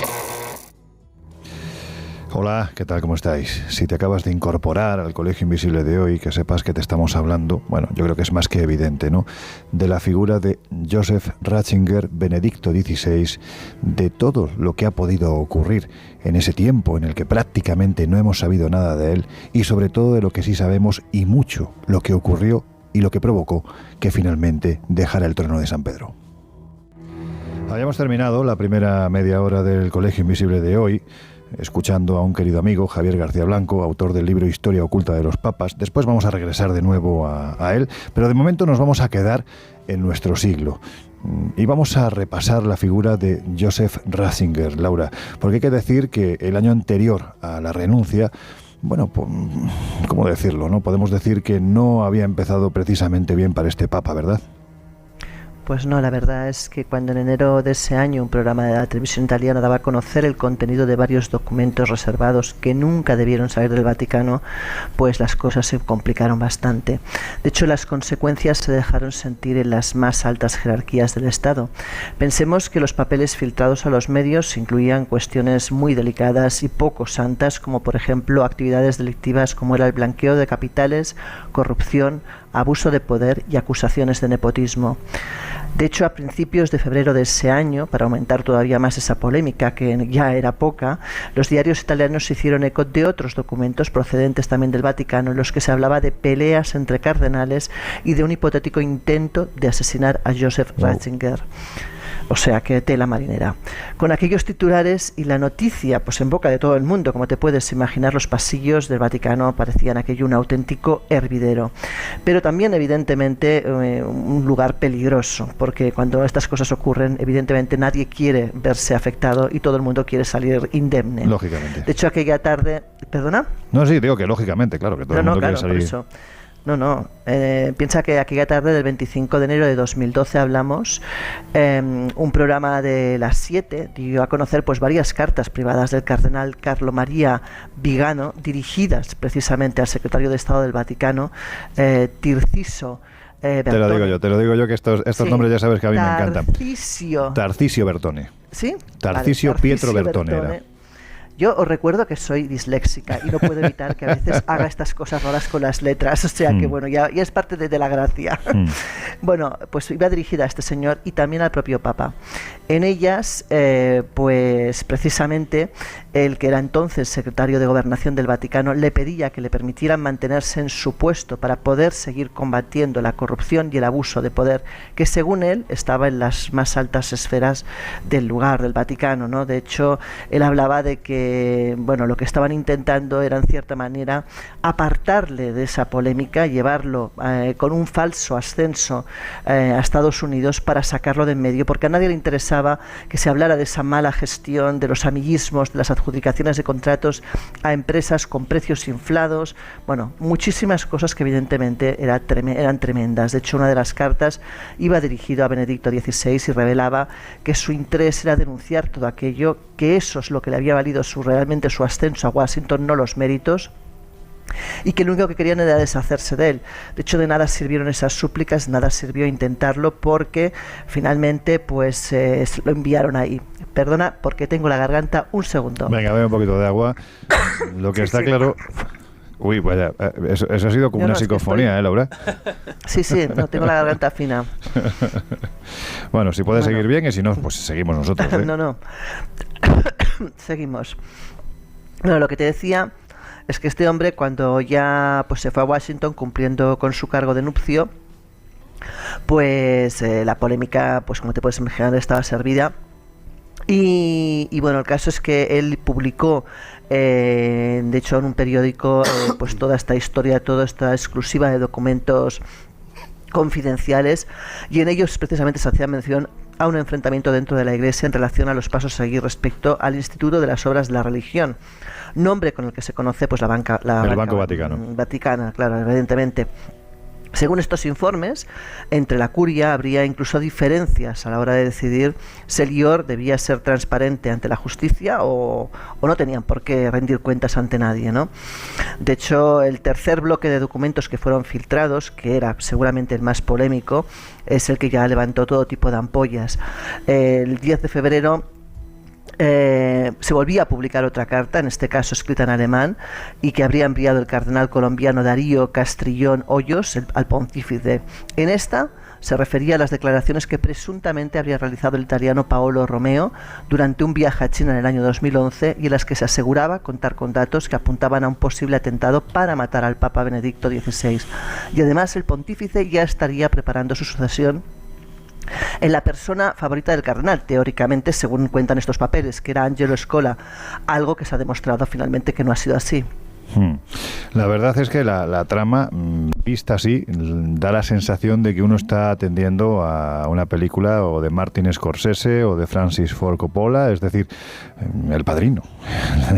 Hola, ¿qué tal? ¿Cómo estáis? Si te acabas de incorporar al Colegio Invisible de hoy, que sepas que te estamos hablando, bueno, yo creo que es más que evidente, ¿no?, de la figura de Joseph Ratzinger, Benedicto XVI, de todo lo que ha podido ocurrir en ese tiempo en el que prácticamente no hemos sabido nada de él, y sobre todo de lo que sí sabemos y mucho, lo que ocurrió y lo que provocó que finalmente dejara el trono de San Pedro. Habíamos terminado la primera media hora del Colegio Invisible de hoy escuchando a un querido amigo, Javier García Blanco, autor del libro Historia oculta de los papas. Después vamos a regresar de nuevo a él, pero de momento nos vamos a quedar en nuestro siglo. Y vamos a repasar la figura de Joseph Ratzinger, Laura, porque hay que decir que el año anterior a la renuncia, bueno, ¿cómo decirlo?, ¿no? Podemos decir que no había empezado precisamente bien para este papa, ¿verdad? Pues no, la verdad es que cuando en enero de ese año un programa de la televisión italiana daba a conocer el contenido de varios documentos reservados que nunca debieron salir del Vaticano, pues las cosas se complicaron bastante. De hecho, las consecuencias se dejaron sentir en las más altas jerarquías del Estado. Pensemos que los papeles filtrados a los medios incluían cuestiones muy delicadas y poco santas, como por ejemplo actividades delictivas como era el blanqueo de capitales, corrupción, abuso de poder y acusaciones de nepotismo. De hecho, a principios de febrero de ese año, para aumentar todavía más esa polémica, que ya era poca, los diarios italianos se hicieron eco de otros documentos procedentes también del Vaticano, en los que se hablaba de peleas entre cardenales y de un hipotético intento de asesinar a Joseph Ratzinger. O sea, que tela marinera. Con aquellos titulares y la noticia pues en boca de todo el mundo, como te puedes imaginar, los pasillos del Vaticano parecían aquello un auténtico hervidero. Pero también, evidentemente, un lugar peligroso, porque cuando estas cosas ocurren, evidentemente nadie quiere verse afectado y todo el mundo quiere salir indemne. Lógicamente. De hecho, aquella tarde... ¿Perdona? No, sí, digo que lógicamente, claro, que todo el mundo quiere salir... Por eso. Piensa que aquella tarde del 25 de enero de 2012 hablamos, un programa de las 7 dio a conocer pues varias cartas privadas del cardenal Carlo Maria Vigano dirigidas precisamente al secretario de Estado del Vaticano, Tirciso Bertone. Te lo digo yo que estos sí, nombres ya sabes que a mí me encantan. Tarcisio Bertone. ¿Sí? Tarcisio Pietro Bertone era. Yo os recuerdo que soy disléxica y no puedo evitar que a veces haga estas cosas raras con las letras, o sea que bueno, ya es parte de la gracia. Bueno, pues iba dirigida a este señor y también al propio Papa. En ellas, pues precisamente el que era entonces secretario de Gobernación del Vaticano le pedía que le permitieran mantenerse en su puesto para poder seguir combatiendo la corrupción y el abuso de poder que según él estaba en las más altas esferas del lugar, del Vaticano, ¿no? De hecho, él hablaba de que bueno, lo que estaban intentando era en cierta manera apartarle de esa polémica, llevarlo con un falso ascenso a Estados Unidos para sacarlo de en medio, porque a nadie le interesaba que se hablara de esa mala gestión, de los amiguismos, de las adjudicaciones de contratos a empresas con precios inflados, bueno, muchísimas cosas que evidentemente eran tremendas. De hecho, una de las cartas iba dirigido a Benedicto XVI y revelaba que su interés era denunciar todo aquello, que eso es lo que le había valido realmente su ascenso a Washington, no los méritos, y que lo único que querían era deshacerse de él. De hecho, de nada sirvieron esas súplicas, nada sirvió intentarlo, porque finalmente pues lo enviaron ahí. Perdona, porque tengo la garganta, un segundo. Venga, bebe un poquito de agua. Lo que está claro... Uy, vaya, eso ha sido como una psicofonía, Laura? Sí, no, tengo la garganta fina. Bueno, si puedes seguir bien, y si no, pues seguimos nosotros, ¿eh? No. Seguimos. Bueno, lo que te decía es que este hombre, cuando ya pues se fue a Washington cumpliendo con su cargo de nuncio, pues la polémica, pues como te puedes imaginar, estaba servida. Y bueno, el caso es que él publicó, de hecho en un periódico, pues toda esta historia, toda esta exclusiva de documentos confidenciales, y en ellos precisamente se hacía mención a un enfrentamiento dentro de la Iglesia en relación a los pasos a seguir respecto al Instituto de las Obras de la Religión, nombre con el que se conoce pues el Banco Vaticano. Vaticana, claro, evidentemente. Según estos informes, entre la curia habría incluso diferencias a la hora de decidir si el IOR debía ser transparente ante la justicia o no tenían por qué rendir cuentas ante nadie, ¿no? De hecho, el tercer bloque de documentos que fueron filtrados, que era seguramente el más polémico, es el que ya levantó todo tipo de ampollas. El 10 de febrero se volvía a publicar otra carta, en este caso escrita en alemán, y que habría enviado el cardenal colombiano Darío Castrillón Hoyos al pontífice. En esta se refería a las declaraciones que presuntamente habría realizado el italiano Paolo Romeo durante un viaje a China en el año 2011, y en las que se aseguraba contar con datos que apuntaban a un posible atentado para matar al Papa Benedicto XVI. Y además el pontífice ya estaría preparando su sucesión en la persona favorita del cardenal, teóricamente, según cuentan estos papeles, que era Angelo Scola, algo que se ha demostrado finalmente que no ha sido así. La verdad es que la trama, vista así, da la sensación de que uno está atendiendo a una película o de Martin Scorsese o de Francis Ford Coppola, es decir, El Padrino.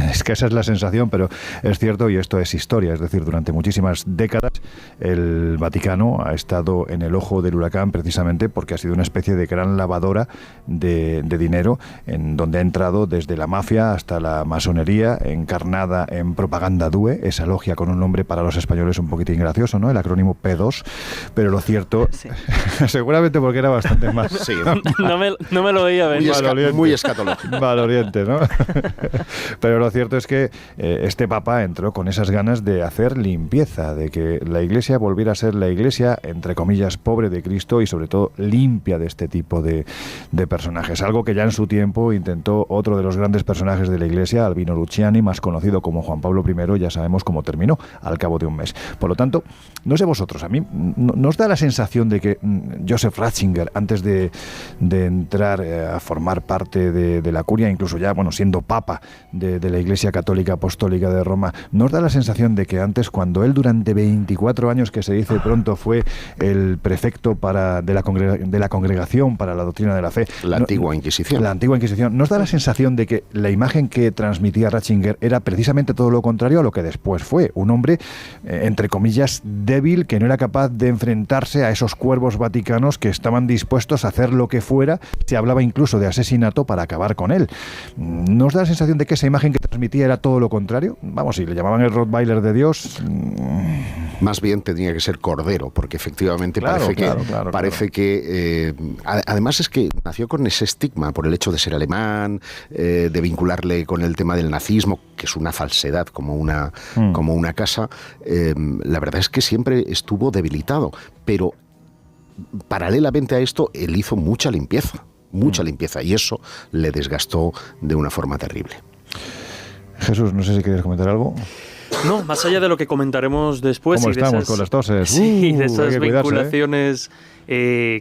Es que esa es la sensación, pero es cierto, y esto es historia, es decir, durante muchísimas décadas el Vaticano ha estado en el ojo del huracán precisamente porque ha sido una especie de gran lavadora de dinero, en donde ha entrado desde la mafia hasta la masonería, encarnada en propaganda DUE, esa logia con un nombre para los españoles un poquitín gracioso, ¿no? El acrónimo P2, pero lo cierto, sí. Seguramente porque era bastante más... Sí. No me lo veía venir. Muy escatológico. Valoriente, ¿no? Pero lo cierto es que este papa entró con esas ganas de hacer limpieza, de que la Iglesia volviera a ser la Iglesia, entre comillas, pobre de Cristo y sobre todo limpia de este tipo de personajes. Algo que ya en su tiempo intentó otro de los grandes personajes de la Iglesia, Albino Luciani, más conocido como Juan Pablo I, ya sabemos cómo terminó al cabo de un mes. Por lo tanto, no sé vosotros, a mí nos da la sensación de que Joseph Ratzinger, antes de entrar a formar parte de la curia, incluso ya, bueno, siendo papa de la Iglesia Católica Apostólica de Roma, nos da la sensación de que antes, cuando él durante 24 años, que se dice pronto, fue el prefecto de la congregación para la doctrina de la fe, la antigua Inquisición, nos da la sensación de que la imagen que transmitía Ratzinger era precisamente todo lo contrario a lo que después fue, un hombre, entre comillas, débil, que no era capaz de enfrentarse a esos cuervos vaticanos que estaban dispuestos a hacer lo que fuera, se hablaba incluso de asesinato para acabar con él. ¿Nos da la sensación de que esa imagen que transmitía era todo lo contrario? Vamos, si le llamaban el Rottweiler de Dios... Más bien tenía que ser Cordero, porque efectivamente parece que además es que nació con ese estigma por el hecho de ser alemán, de vincularle con el tema del nazismo, que es una falsedad como una casa. La verdad es que siempre estuvo debilitado, pero paralelamente a esto él hizo mucha limpieza, y eso le desgastó de una forma terrible. Jesús, no sé si quieres comentar algo. No, más allá de lo que comentaremos después. ¿Cómo y de estamos esas, con las toses? Sí, de esas hay que cuidarse, vinculaciones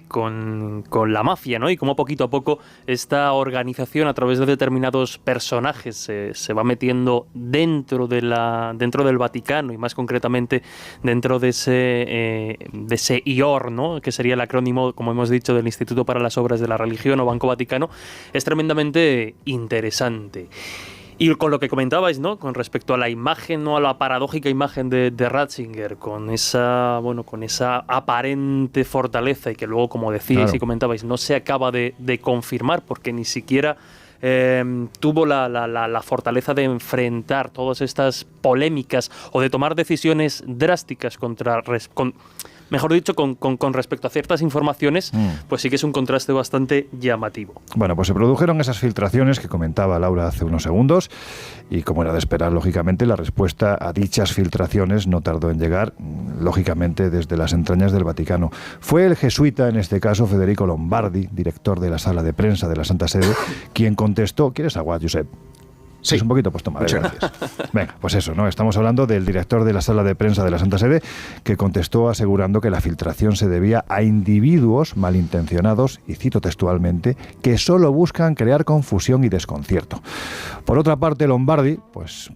con la mafia, ¿no? Y cómo poquito a poco esta organización, a través de determinados personajes, se va metiendo dentro del Vaticano, y más concretamente dentro de ese IOR, ¿no? Que sería el acrónimo, como hemos dicho, del Instituto para las Obras de la Religión o Banco Vaticano. Es tremendamente interesante. Y con lo que comentabais, ¿no? Con respecto a la imagen, ¿no? A la paradójica imagen de Ratzinger, con esa aparente fortaleza, y que luego, como decíais y comentabais, no se acaba de confirmar, porque ni siquiera tuvo la fortaleza de enfrentar todas estas polémicas o de tomar decisiones drásticas mejor dicho, con respecto a ciertas informaciones, pues sí que es un contraste bastante llamativo. Bueno, pues se produjeron esas filtraciones que comentaba Laura hace unos segundos, y como era de esperar, lógicamente, la respuesta a dichas filtraciones no tardó en llegar, lógicamente, desde las entrañas del Vaticano. Fue el jesuita, en este caso Federico Lombardi, director de la sala de prensa de la Santa Sede, quien contestó... ¿Quieres agua, Josep? Sí. Es un poquito, pues toma. Muchas gracias. Venga, pues eso, ¿no? Estamos hablando del director de la sala de prensa de la Santa Sede, que contestó asegurando que la filtración se debía a individuos malintencionados, y cito textualmente, que solo buscan crear confusión y desconcierto. Por otra parte, Lombardi, pues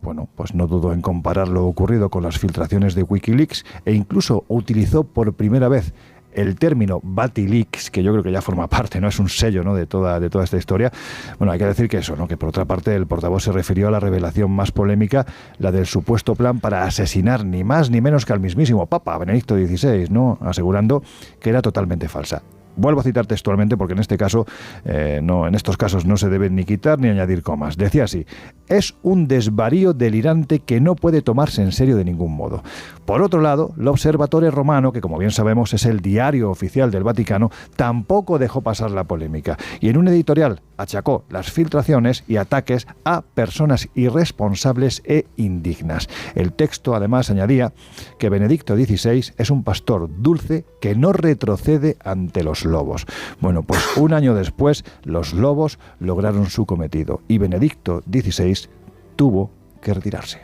no dudó en comparar lo ocurrido con las filtraciones de Wikileaks, e incluso utilizó por primera vez el término Vatileaks, que yo creo que ya forma parte, ¿no? Es un sello, ¿no? de toda esta historia. Bueno, hay que decir que eso, ¿no? Que por otra parte el portavoz se refirió a la revelación más polémica, la del supuesto plan para asesinar ni más ni menos que al mismísimo Papa Benedicto XVI, ¿no? Asegurando que era totalmente falsa. Vuelvo a citar textualmente, porque en este caso, en estos casos no se deben ni quitar ni añadir comas. Decía así: es un desvarío delirante que no puede tomarse en serio de ningún modo. Por otro lado, l'Osservatore Romano, que como bien sabemos es el diario oficial del Vaticano, tampoco dejó pasar la polémica, y en un editorial achacó las filtraciones y ataques a personas irresponsables e indignas. El texto además añadía que Benedicto XVI es un pastor dulce que no retrocede ante los lobos. Bueno, pues un año después los lobos lograron su cometido y Benedicto XVI tuvo que retirarse.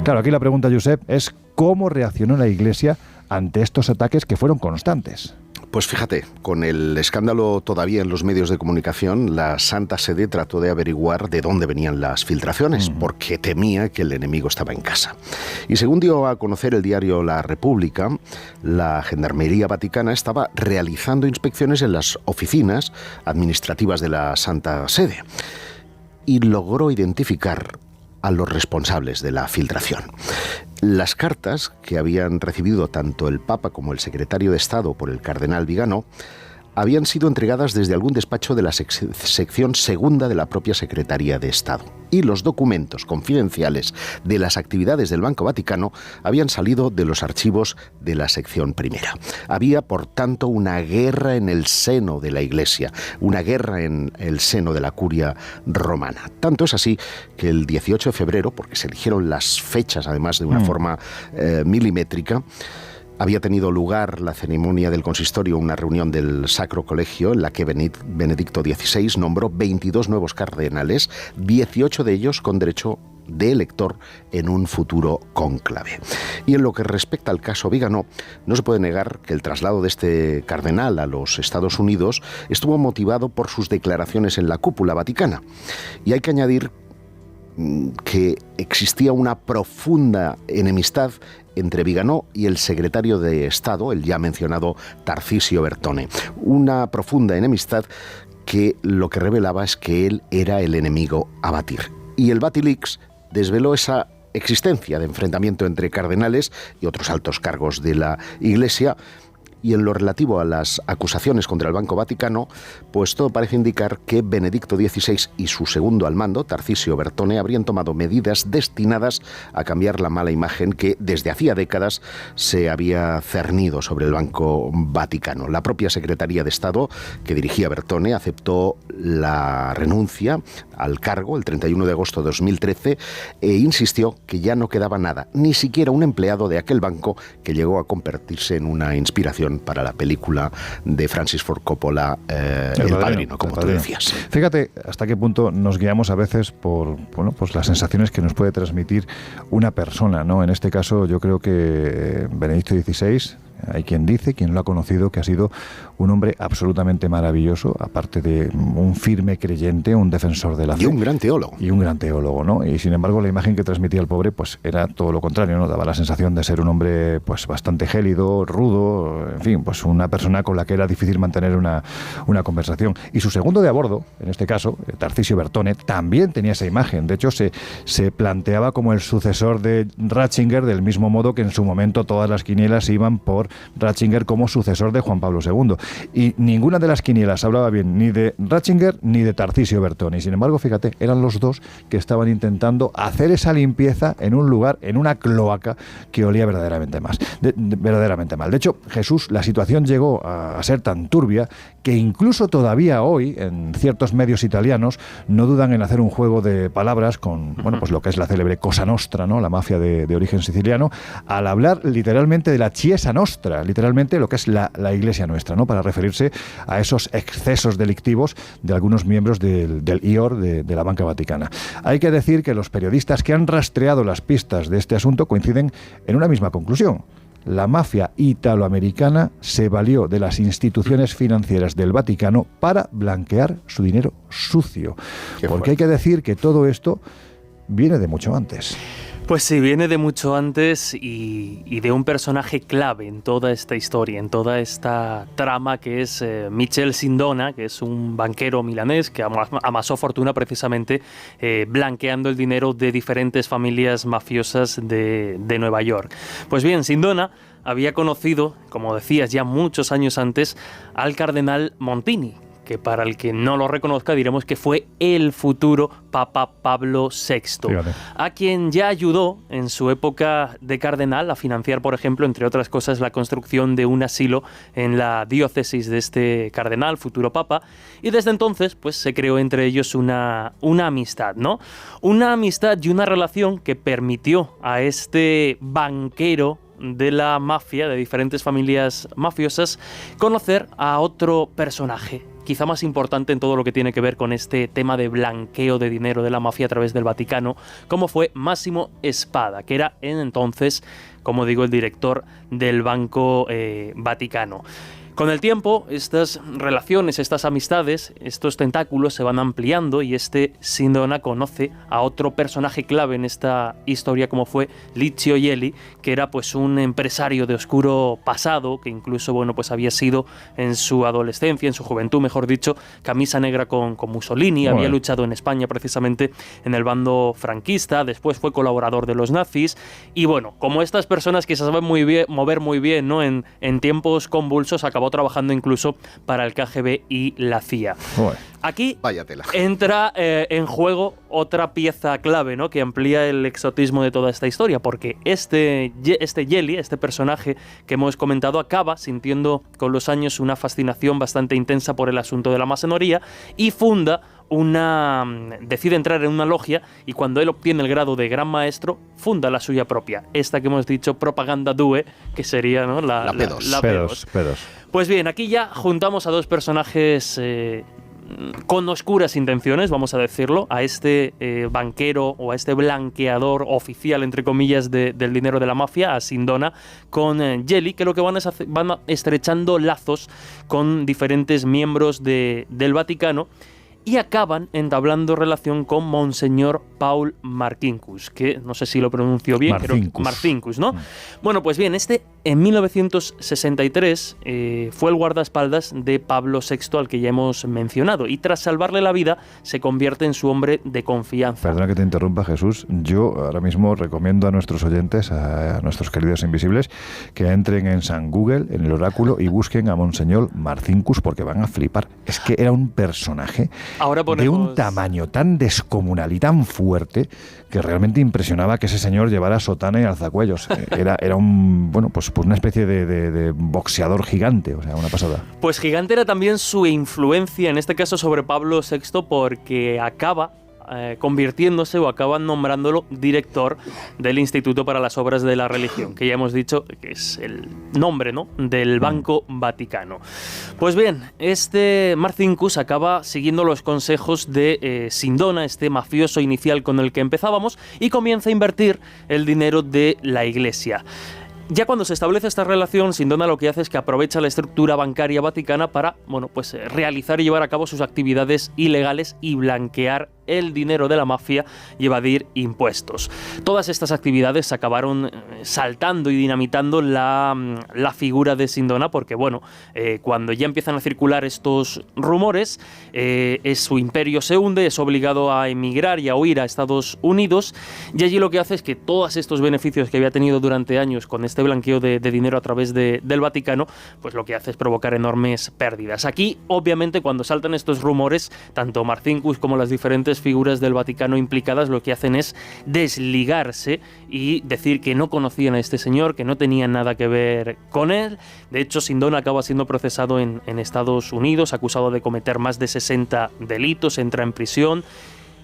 Claro, aquí la pregunta, Josep, es ¿cómo reaccionó la Iglesia ante estos ataques que fueron constantes? Pues fíjate, con el escándalo todavía en los medios de comunicación, la Santa Sede trató de averiguar de dónde venían las filtraciones, porque temía que el enemigo estaba en casa. Y según dio a conocer el diario La República, la Gendarmería Vaticana estaba realizando inspecciones en las oficinas administrativas de la Santa Sede y logró identificar a los responsables de la filtración. Las cartas que habían recibido tanto el Papa como el secretario de Estado por el cardenal Vigano habían sido entregadas desde algún despacho de la sección segunda de la propia Secretaría de Estado. Y los documentos confidenciales de las actividades del Banco Vaticano habían salido de los archivos de la sección primera. Había, por tanto, una guerra en el seno de la Iglesia, una guerra en el seno de la curia romana. Tanto es así que el 18 de febrero, porque se eligieron las fechas además de una forma milimétrica, había tenido lugar la ceremonia del consistorio, una reunión del Sacro Colegio, en la que Benedicto XVI nombró 22 nuevos cardenales, 18 de ellos con derecho de elector en un futuro cónclave. Y en lo que respecta al caso Vigano, no se puede negar que el traslado de este cardenal a los Estados Unidos estuvo motivado por sus declaraciones en la cúpula vaticana. Y hay que añadir que existía una profunda enemistad entre Vigano y el secretario de Estado, el ya mencionado Tarcisio Bertone. Una profunda enemistad que lo que revelaba es que él era el enemigo a batir. Y el Vatileaks desveló esa existencia de enfrentamiento entre cardenales y otros altos cargos de la Iglesia. Y en lo relativo a las acusaciones contra el Banco Vaticano, pues todo parece indicar que Benedicto XVI y su segundo al mando, Tarcisio Bertone, habrían tomado medidas destinadas a cambiar la mala imagen que desde hacía décadas se había cernido sobre el Banco Vaticano. La propia Secretaría de Estado que dirigía Bertone aceptó la renuncia al cargo el 31 de agosto de 2013 e insistió que ya no quedaba nada, ni siquiera un empleado de aquel banco que llegó a convertirse en una inspiración para la película de Francis Ford Coppola, El Padrino, como tú decías. Fíjate hasta qué punto nos guiamos a veces por pues las sensaciones que nos puede transmitir una persona, ¿no? En este caso yo creo que Benedicto XVI, hay quien dice, quien lo ha conocido, que ha sido un hombre absolutamente maravilloso, aparte de un firme creyente, un defensor de la fe. Y un gran teólogo. Y un gran teólogo, ¿no? Y sin embargo la imagen que transmitía el pobre pues era todo lo contrario, ¿no? Daba la sensación de ser un hombre pues bastante gélido, rudo, en fin, pues una persona con la que era difícil mantener una conversación. Y su segundo de a bordo, en este caso, Tarcisio Bertone, también tenía esa imagen. De hecho, se planteaba como el sucesor de Ratzinger, del mismo modo que en su momento todas las quinielas iban por Ratzinger como sucesor de Juan Pablo II. Y ninguna de las quinielas hablaba bien ni de Ratzinger ni de Tarcisio Bertone. Y sin embargo, fíjate, eran los dos que estaban intentando hacer esa limpieza en un lugar, en una cloaca que olía verdaderamente mal. De hecho, Jesús, la situación llegó a ser tan turbia que incluso todavía hoy, en ciertos medios italianos, no dudan en hacer un juego de palabras con, pues lo que es la célebre Cosa Nostra, ¿no? La mafia de origen siciliano, al hablar literalmente de la Chiesa Nostra, literalmente lo que es la Iglesia nuestra, ¿no? Para referirse a esos excesos delictivos de algunos miembros del IOR de la Banca Vaticana. Hay que decir que los periodistas que han rastreado las pistas de este asunto coinciden en una misma conclusión. La mafia italoamericana se valió de las instituciones financieras del Vaticano para blanquear su dinero sucio. Porque hay que decir que todo esto viene de mucho antes. Pues sí, viene de mucho antes y de un personaje clave en toda esta historia, en toda esta trama, que es Michel Sindona, que es un banquero milanés que amasó fortuna precisamente blanqueando el dinero de diferentes familias mafiosas de Nueva York. Pues bien, Sindona había conocido, como decías, ya muchos años antes, al cardenal Montini, que para el que no lo reconozca diremos que fue el futuro Papa Pablo VI, Fíjate. A quien ya ayudó en su época de cardenal a financiar, por ejemplo, entre otras cosas, la construcción de un asilo en la diócesis de este cardenal, futuro Papa, y desde entonces pues se creó entre ellos una amistad, ¿no? Una amistad y una relación que permitió a este banquero de la mafia, de diferentes familias mafiosas, conocer a otro personaje, quizá más importante en todo lo que tiene que ver con este tema de blanqueo de dinero de la mafia a través del Vaticano, como fue Massimo Spada, que era entonces, como digo, el director del Banco Vaticano. Con el tiempo, estas relaciones, estas amistades, estos tentáculos se van ampliando y Sindona conoce a otro personaje clave en esta historia, como fue Licio Gelli, que era pues un empresario de oscuro pasado, que incluso pues había sido en su adolescencia, en su juventud, mejor dicho, camisa negra con Mussolini, había luchado en España precisamente en el bando franquista, después fue colaborador de los nazis, y como estas personas que se saben mover muy bien, ¿no? En tiempos convulsos, acabó trabajando incluso para el KGB y la CIA. Aquí entra en juego otra pieza clave, ¿no? Que amplía el exotismo de toda esta historia, porque este Gelli, este personaje que hemos comentado, acaba sintiendo con los años una fascinación bastante intensa por el asunto de la masonería y decide entrar en una logia, y cuando él obtiene el grado de gran maestro, funda la suya propia, esta que hemos dicho, Propaganda Due, que sería, ¿no? la P2. Pues bien, aquí ya juntamos a dos personajes con oscuras intenciones, vamos a decirlo, a este banquero o a este blanqueador oficial, entre comillas, del dinero de la mafia, a Sindona, con Gelli, que lo que van estrechando lazos con diferentes miembros del Vaticano, y acaban entablando relación con Monseñor Paul Marcinkus, que no sé si lo pronuncio bien, Marcinkus, ¿no? Bueno, pues bien, en 1963 fue el guardaespaldas de Pablo VI, al que ya hemos mencionado, y tras salvarle la vida se convierte en su hombre de confianza. Perdona que te interrumpa, Jesús. Yo ahora mismo recomiendo a nuestros oyentes, a nuestros queridos invisibles, que entren en San Google, en el oráculo, y busquen a Monseñor Marcinkus, porque van a flipar. Es que era un personaje de un tamaño tan descomunal y tan fuerte que realmente impresionaba que ese señor llevara sotana y alzacuellos. Era una especie de boxeador gigante, o sea, una pasada. Pues gigante era también su influencia, en este caso sobre Pablo VI, porque acaba convirtiéndose o acaban nombrándolo director del Instituto para las Obras de la Religión, que ya hemos dicho que es el nombre, ¿no?, del Banco Vaticano. Pues bien, este Marcinkus acaba siguiendo los consejos de Sindona, este mafioso inicial con el que empezábamos, y comienza a invertir el dinero de la Iglesia. Ya cuando se establece esta relación, Sindona lo que hace es que aprovecha la estructura bancaria vaticana para, bueno, pues realizar y llevar a cabo sus actividades ilegales y blanquear el dinero de la mafia y evadir impuestos. Todas estas actividades acabaron saltando y dinamitando la figura de Sindona, porque bueno, cuando ya empiezan a circular estos rumores, su imperio se hunde, es obligado a emigrar y a huir a Estados Unidos, y allí lo que hace es que todos estos beneficios que había tenido durante años con este blanqueo de dinero a través del Vaticano, pues lo que hace es provocar enormes pérdidas. Aquí, obviamente, cuando saltan estos rumores, tanto Marcinkus como las diferentes figuras del Vaticano implicadas lo que hacen es desligarse y decir que no conocían a este señor, que no tenían nada que ver con él. De hecho, Sindona acaba siendo procesado en Estados Unidos, acusado de cometer más de 60 delitos, entra en prisión.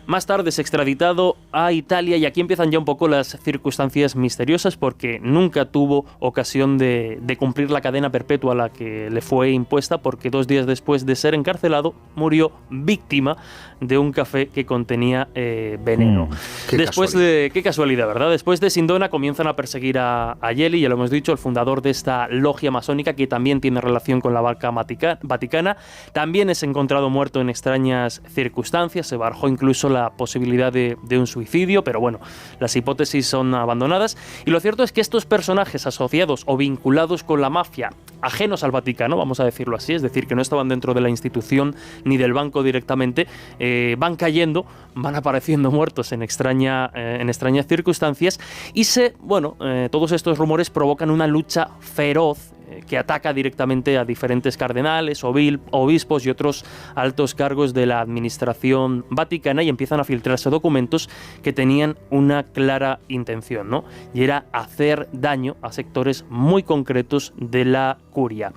Más tarde es extraditado a Italia, y aquí empiezan ya un poco las circunstancias misteriosas, porque nunca tuvo ocasión de cumplir la cadena perpetua a la que le fue impuesta, porque 2 días después de ser encarcelado murió víctima de un café que contenía veneno. Qué casualidad, ¿verdad? Después de Sindona comienzan a perseguir a Gelli, ya lo hemos dicho, el fundador de esta logia masónica que también tiene relación con la banca vaticana. También es encontrado muerto en extrañas circunstancias, se barajó incluso la posibilidad de un suicidio, pero bueno, las hipótesis son abandonadas. Y lo cierto es que estos personajes asociados o vinculados con la mafia, ajenos al Vaticano, vamos a decirlo así, es decir, que no estaban dentro de la institución ni del banco directamente, van cayendo, van apareciendo muertos en extrañas circunstancias, y todos estos rumores provocan una lucha feroz que ataca directamente a diferentes cardenales, obispos y otros altos cargos de la administración vaticana, y empiezan a filtrarse documentos que tenían una clara intención, ¿no? Y era hacer daño a sectores muy concretos de la curia.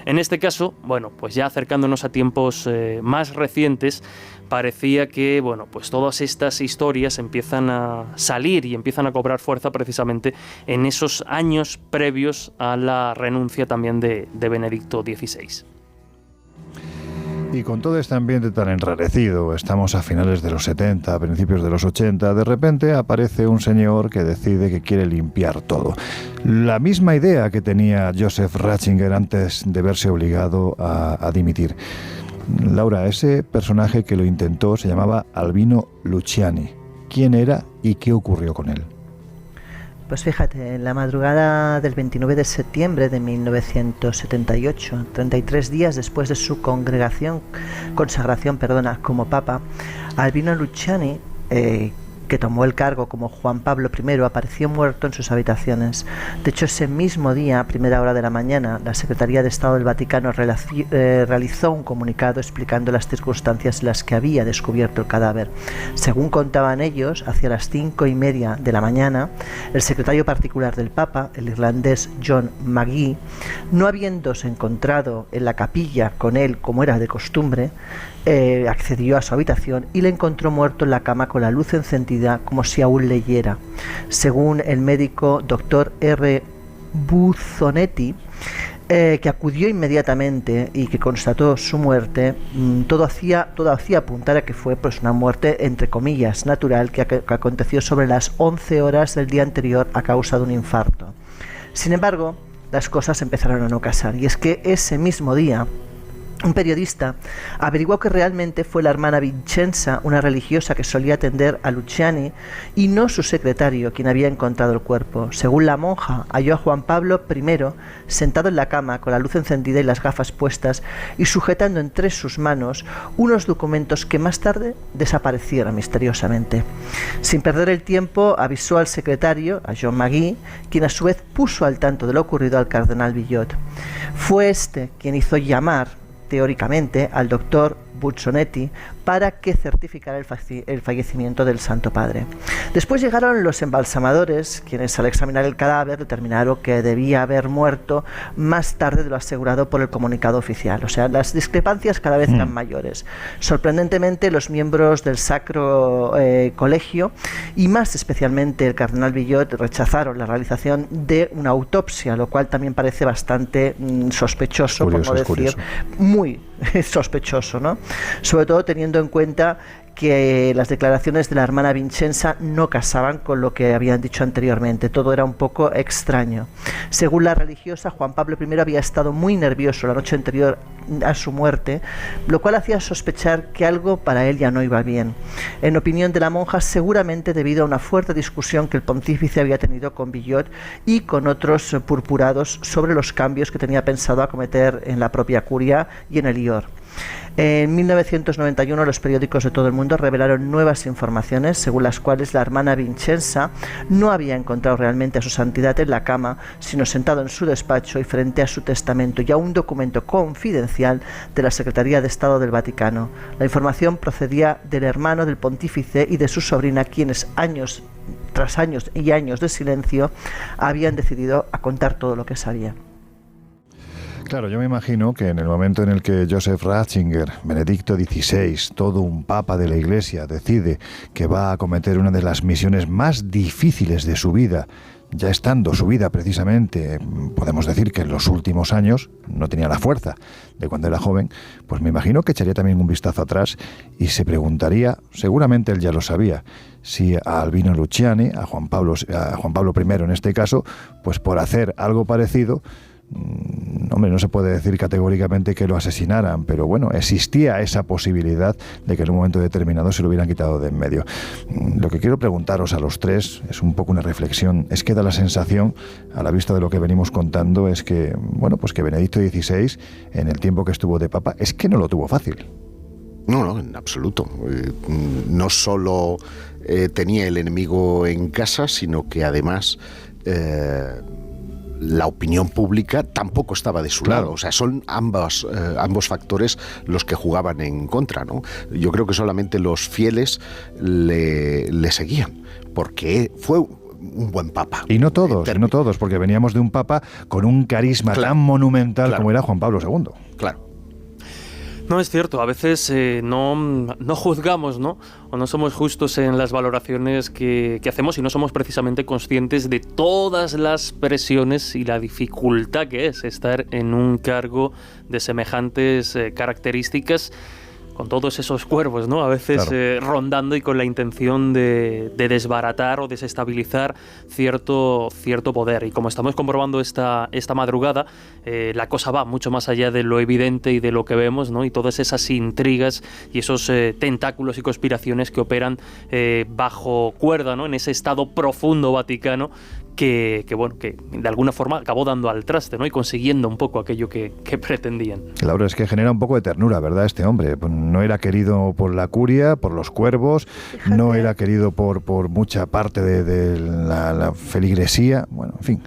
En este caso, bueno, pues ya acercándonos a tiempos más recientes, parecía que, bueno, pues todas estas historias empiezan a salir y empiezan a cobrar fuerza precisamente en esos años previos a la renuncia también de Benedicto XVI. Y con todo este ambiente tan enrarecido, estamos a finales de los 70, a principios de los 80, de repente aparece un señor que decide que quiere limpiar todo. La misma idea que tenía Joseph Ratzinger antes de verse obligado a dimitir. Laura, ese personaje que lo intentó se llamaba Albino Luciani. ¿Quién era y qué ocurrió con él? Pues fíjate, en la madrugada del 29 de septiembre de 1978, 33 días después de su consagración como papa, Albino Luciani, que tomó el cargo como Juan Pablo I, apareció muerto en sus habitaciones. De hecho, ese mismo día, a primera hora de la mañana, la Secretaría de Estado del Vaticano realizó un comunicado explicando las circunstancias en las que había descubierto el cadáver. Según contaban ellos, hacia las 5:30 de la mañana, el secretario particular del Papa, el irlandés John Magee, no habiéndose encontrado en la capilla con él como era de costumbre, accedió a su habitación y le encontró muerto en la cama con la luz encendida como si aún leyera. Según el médico Dr. R. Buzzonetti, que acudió inmediatamente y que constató su muerte, todo hacía apuntar a que fue pues una muerte entre comillas natural que aconteció sobre las 11 horas del día anterior a causa de un infarto. Sin embargo, las cosas empezaron a no casar, y es que ese mismo día un periodista averiguó que realmente fue la hermana Vincenza, una religiosa que solía atender a Luciani, y no su secretario, quien había encontrado el cuerpo. Según la monja, halló a Juan Pablo I sentado en la cama con la luz encendida y las gafas puestas y sujetando entre sus manos unos documentos que más tarde desaparecieron misteriosamente. Sin perder el tiempo, avisó al secretario, a John Magee, quien a su vez puso al tanto de lo ocurrido al cardenal Billot. Fue este quien hizo llamar teóricamente al doctor Buzzonetti para que certificara el fallecimiento del Santo Padre. Después llegaron los embalsamadores, quienes al examinar el cadáver determinaron que debía haber muerto más tarde de lo asegurado por el comunicado oficial. O sea, las discrepancias cada vez eran mayores. Sorprendentemente, los miembros del Sacro Colegio y más especialmente el cardenal Villot rechazaron la realización de una autopsia, lo cual también parece bastante sospechoso, curioso, por no decir muy sospechoso, ¿no? Sobre todo teniendo en cuenta que las declaraciones de la hermana Vincenza no casaban con lo que habían dicho anteriormente. Todo era un poco extraño. Según la religiosa, Juan Pablo I había estado muy nervioso la noche anterior a su muerte, lo cual hacía sospechar que algo para él ya no iba bien. En opinión de la monja, seguramente debido a una fuerte discusión que el pontífice había tenido con Villot y con otros purpurados sobre los cambios que tenía pensado acometer en la propia curia y en el IOR. En 1991 los periódicos de todo el mundo revelaron nuevas informaciones según las cuales la hermana Vincenza no había encontrado realmente a su santidad en la cama, sino sentado en su despacho y frente a su testamento y a un documento confidencial de la Secretaría de Estado del Vaticano. La información procedía del hermano del pontífice y de su sobrina, quienes años tras años y años de silencio habían decidido a contar todo lo que sabían. Claro, yo me imagino que en el momento en el que Joseph Ratzinger, Benedicto XVI, todo un papa de la Iglesia, decide que va a acometer una de las misiones más difíciles de su vida, ya estando su vida precisamente, podemos decir que en los últimos años no tenía la fuerza de cuando era joven, pues me imagino que echaría también un vistazo atrás y se preguntaría, seguramente él ya lo sabía, si a Albino Luciani, a Juan Pablo I en este caso, pues por hacer algo parecido, hombre, no se puede decir categóricamente que lo asesinaran, pero bueno, existía esa posibilidad de que en un momento determinado se lo hubieran quitado de en medio. Lo que quiero preguntaros a los tres es un poco una reflexión. Es que da la sensación, a la vista de lo que venimos contando, es que, bueno, pues que Benedicto XVI, en el tiempo que estuvo de papa, es que no lo tuvo fácil. No, en absoluto. No solo tenía el enemigo en casa, sino que además la opinión pública tampoco estaba de su lado. O sea, son ambos factores los que jugaban en contra, ¿no? Yo creo que solamente los fieles le seguían, porque fue un buen papa. Y no todos, porque veníamos de un papa con un carisma tan monumental como era Juan Pablo II. Claro. No, es cierto, a veces no juzgamos, ¿no? O no somos justos en las valoraciones que hacemos y no somos precisamente conscientes de todas las presiones y la dificultad que es estar en un cargo de semejantes características, con todos esos cuervos, ¿no? A veces rondando y con la intención de desbaratar o desestabilizar cierto poder. Y como estamos comprobando esta madrugada, la cosa va mucho más allá de lo evidente y de lo que vemos, ¿no? Y todas esas intrigas y esos tentáculos y conspiraciones que operan bajo cuerda, ¿no? En ese estado profundo vaticano que de alguna forma acabó dando al traste, ¿no? Y consiguiendo un poco aquello que pretendían. La verdad es que genera un poco de ternura, ¿verdad? Este hombre no era querido por la curia, por los cuervos, fíjate, no era querido por mucha parte de la feligresía, bueno, en fin.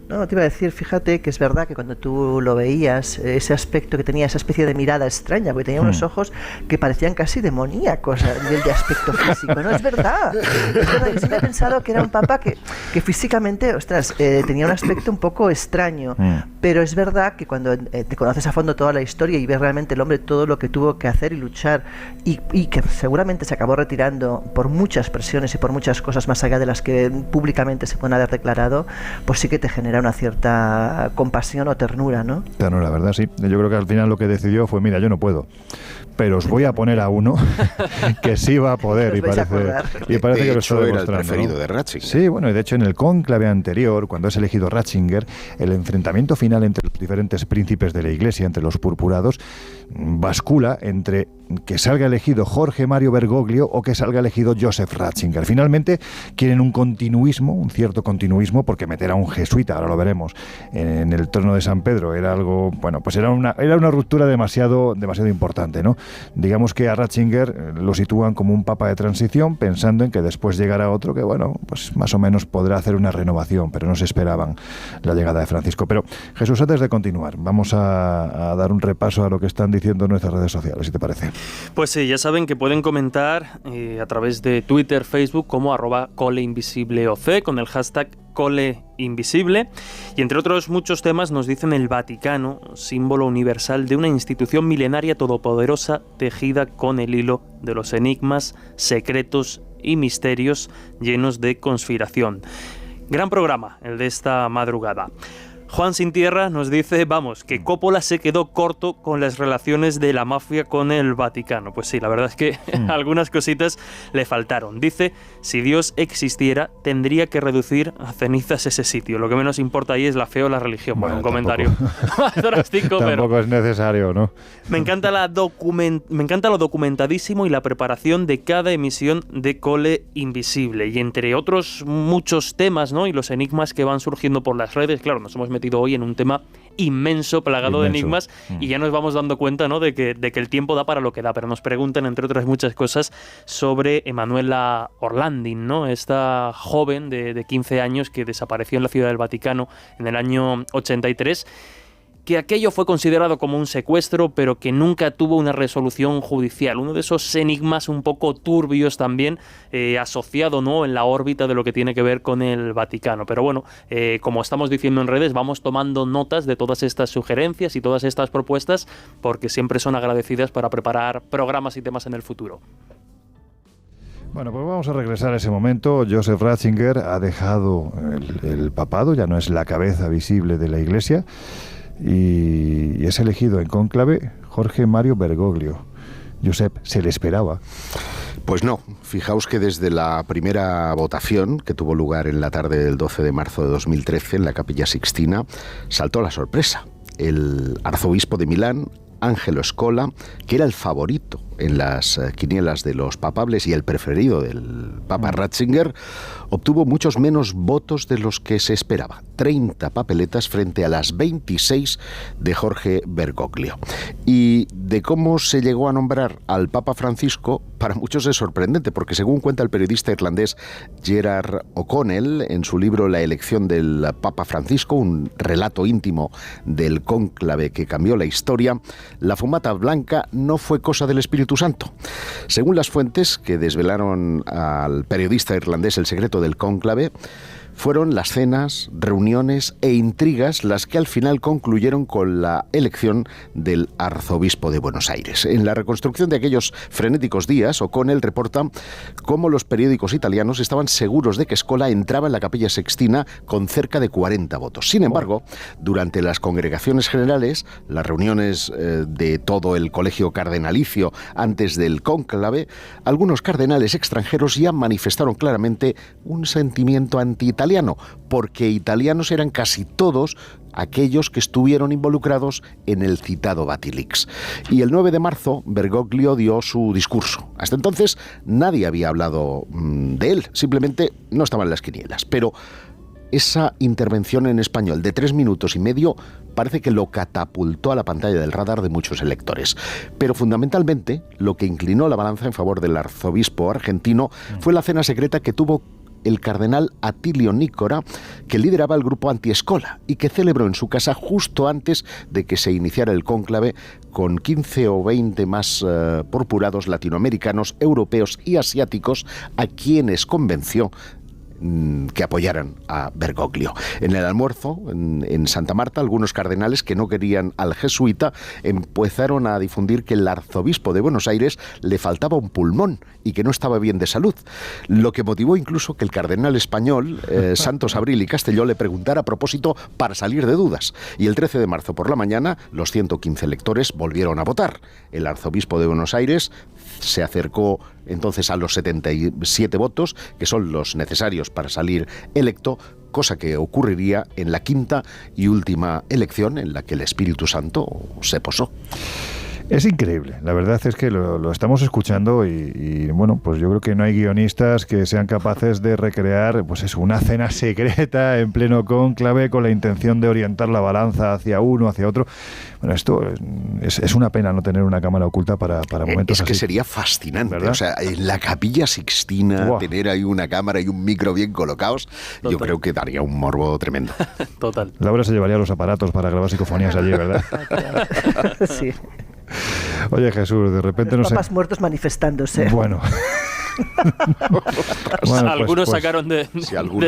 No, te iba a decir, fíjate que es verdad que cuando tú lo veías, ese aspecto que tenía, esa especie de mirada extraña, porque tenía unos ojos que parecían casi demoníacos a nivel de aspecto físico, ¿no? Es verdad, yo siempre he pensado que era un papa que físicamente, ostras, tenía un aspecto un poco extraño, pero es verdad que cuando te conoces a fondo toda la historia y ves realmente el hombre todo lo que tuvo que hacer y luchar, y que seguramente se acabó retirando por muchas presiones y por muchas cosas más allá de las que públicamente se pueden haber declarado, pues sí que te genera una cierta compasión o ternura, ¿no? Ternura, ¿verdad? Sí. Yo creo que al final lo que decidió fue, mira, yo no puedo, pero os voy a poner a uno que sí va a poder, y parece que lo está demostrando, era el preferido, ¿no?, de Ratzinger. Sí, bueno, y de hecho en el cónclave anterior, cuando es elegido Ratzinger, el enfrentamiento final entre los diferentes príncipes de la Iglesia, entre los purpurados, bascula entre que salga elegido Jorge Mario Bergoglio o que salga elegido Joseph Ratzinger. Finalmente quieren un continuismo, un cierto continuismo, porque meter a un jesuita, ahora lo veremos, en el trono de San Pedro era algo, bueno, pues era una ruptura demasiado importante, ¿no? Digamos que a Ratzinger lo sitúan como un papa de transición, pensando en que después llegará otro que, bueno, pues más o menos podrá hacer una renovación, pero no se esperaban la llegada de Francisco. Pero Jesús, antes de continuar, vamos a dar un repaso a lo que están diciendo en nuestras redes sociales, si te parece. Pues sí, ya saben que pueden comentar a través de Twitter, Facebook, como @coleinvisibleoc, con el hashtag coleinvisible, y entre otros muchos temas nos dicen el Vaticano, símbolo universal de una institución milenaria todopoderosa tejida con el hilo de los enigmas, secretos y misterios llenos de conspiración. Gran programa el de esta madrugada. Juan Sin Tierra nos dice, vamos, que Coppola se quedó corto con las relaciones de la mafia con el Vaticano. Pues sí, la verdad es que algunas cositas le faltaron. Dice, si Dios existiera, tendría que reducir a cenizas ese sitio. Lo que menos importa ahí es la fe o la religión. Bueno, un comentario más drástico, pero... Tampoco es necesario, ¿no? Me encanta lo documentadísimo y la preparación de cada emisión de Cole Invisible. Y entre otros muchos temas, ¿no? Y los enigmas que van surgiendo por las redes, claro, nos hemos metido hoy en un tema inmenso, plagado de enigmas, y ya nos vamos dando cuenta, ¿no? de que el tiempo da para lo que da, pero nos preguntan, entre otras muchas cosas, sobre Emanuela Orlandin, ¿no? Esta joven de 15 años que desapareció en la Ciudad del Vaticano en el año 83, que aquello fue considerado como un secuestro, pero que nunca tuvo una resolución judicial. Uno de esos enigmas un poco turbios también, asociado, ¿no?, en la órbita de lo que tiene que ver con el Vaticano. Pero bueno, como estamos diciendo en redes, vamos tomando notas de todas estas sugerencias y todas estas propuestas, porque siempre son agradecidas para preparar programas y temas en el futuro. Bueno, pues vamos a regresar a ese momento. Joseph Ratzinger ha dejado el papado, ya no es la cabeza visible de la Iglesia, y es elegido en cónclave Jorge Mario Bergoglio. Josep, ¿se le esperaba? Pues no. Fijaos que desde la primera votación, que tuvo lugar en la tarde del 12 de marzo de 2013 en la Capilla Sixtina, saltó la sorpresa. El arzobispo de Milán, Angelo Scola, que era el favorito en las quinielas de los papables y el preferido del Papa Ratzinger, obtuvo muchos menos votos de los que se esperaba. 30 papeletas frente a las 26 de Jorge Bergoglio. Y de cómo se llegó a nombrar al Papa Francisco, para muchos es sorprendente, porque según cuenta el periodista irlandés Gerard O'Connell en su libro La elección del Papa Francisco, un relato íntimo del cónclave que cambió la historia, la fumata blanca no fue cosa del Espíritu Santo. Según las fuentes que desvelaron al periodista irlandés el secreto del cónclave, fueron las cenas, reuniones e intrigas las que al final concluyeron con la elección del arzobispo de Buenos Aires. En la reconstrucción de aquellos frenéticos días, O'Connell reporta cómo los periódicos italianos estaban seguros de que Scola entraba en la Capilla Sixtina con cerca de 40 votos. Sin embargo, durante las congregaciones generales, las reuniones de todo el colegio cardenalicio antes del cónclave, algunos cardenales extranjeros ya manifestaron claramente un sentimiento anti-italiano, porque italianos eran casi todos aquellos que estuvieron involucrados en el citado Vatilix. Y el 9 de marzo, Bergoglio dio su discurso. Hasta entonces nadie había hablado de él, simplemente no estaba en las quinielas. Pero esa intervención en español de 3 minutos y medio parece que lo catapultó a la pantalla del radar de muchos electores. Pero fundamentalmente, lo que inclinó la balanza en favor del arzobispo argentino fue la cena secreta que tuvo el cardenal Attilio Nícora, que lideraba el grupo anti-Scola y que celebró en su casa justo antes de que se iniciara el cónclave, con 15 o 20 más purpurados latinoamericanos, europeos y asiáticos, a quienes convenció que apoyaran a Bergoglio. En el almuerzo, en Santa Marta, algunos cardenales que no querían al jesuita empezaron a difundir que el arzobispo de Buenos Aires le faltaba un pulmón y que no estaba bien de salud, lo que motivó incluso que el cardenal español Santos Abril y Castelló le preguntara a propósito para salir de dudas. Y el 13 de marzo por la mañana, los 115 electores volvieron a votar. El arzobispo de Buenos Aires se acercó entonces a los 77 votos, que son los necesarios para salir electo, cosa que ocurriría en la quinta y última elección en la que el Espíritu Santo se posó. Es increíble, la verdad es que lo estamos escuchando y bueno, pues yo creo que no hay guionistas que sean capaces de recrear pues eso, una cena secreta en pleno cónclave con la intención de orientar la balanza hacia uno, hacia otro. Bueno, esto es una pena no tener una cámara oculta para momentos así. Es que sería fascinante, ¿verdad? O sea, en la Capilla Sixtina, tener ahí una cámara y un micro bien colocados, total. Yo creo que daría un morbo tremendo. Total. Laura se llevaría los aparatos para grabar psicofonías allí, ¿verdad? Sí. Oye, Jesús, de repente los papas muertos manifestándose. Bueno. Bueno, algunos sacaron de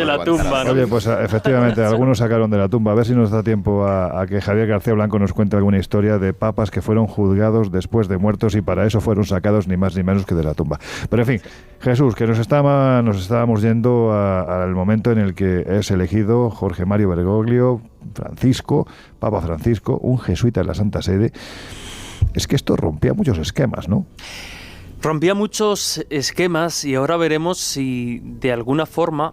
la tumba, ¿no? Oye, pues efectivamente, algunos sacaron de la tumba. A ver si nos da tiempo a que Javier García Blanco nos cuente alguna historia de papas que fueron juzgados después de muertos y para eso fueron sacados ni más ni menos que de la tumba. Pero en fin, Jesús, que nos estábamos yendo al momento en el que es elegido Jorge Mario Bergoglio, Papa Francisco, un jesuita de la Santa Sede. Es que esto rompía muchos esquemas, ¿no? Rompía muchos esquemas y ahora veremos si de alguna forma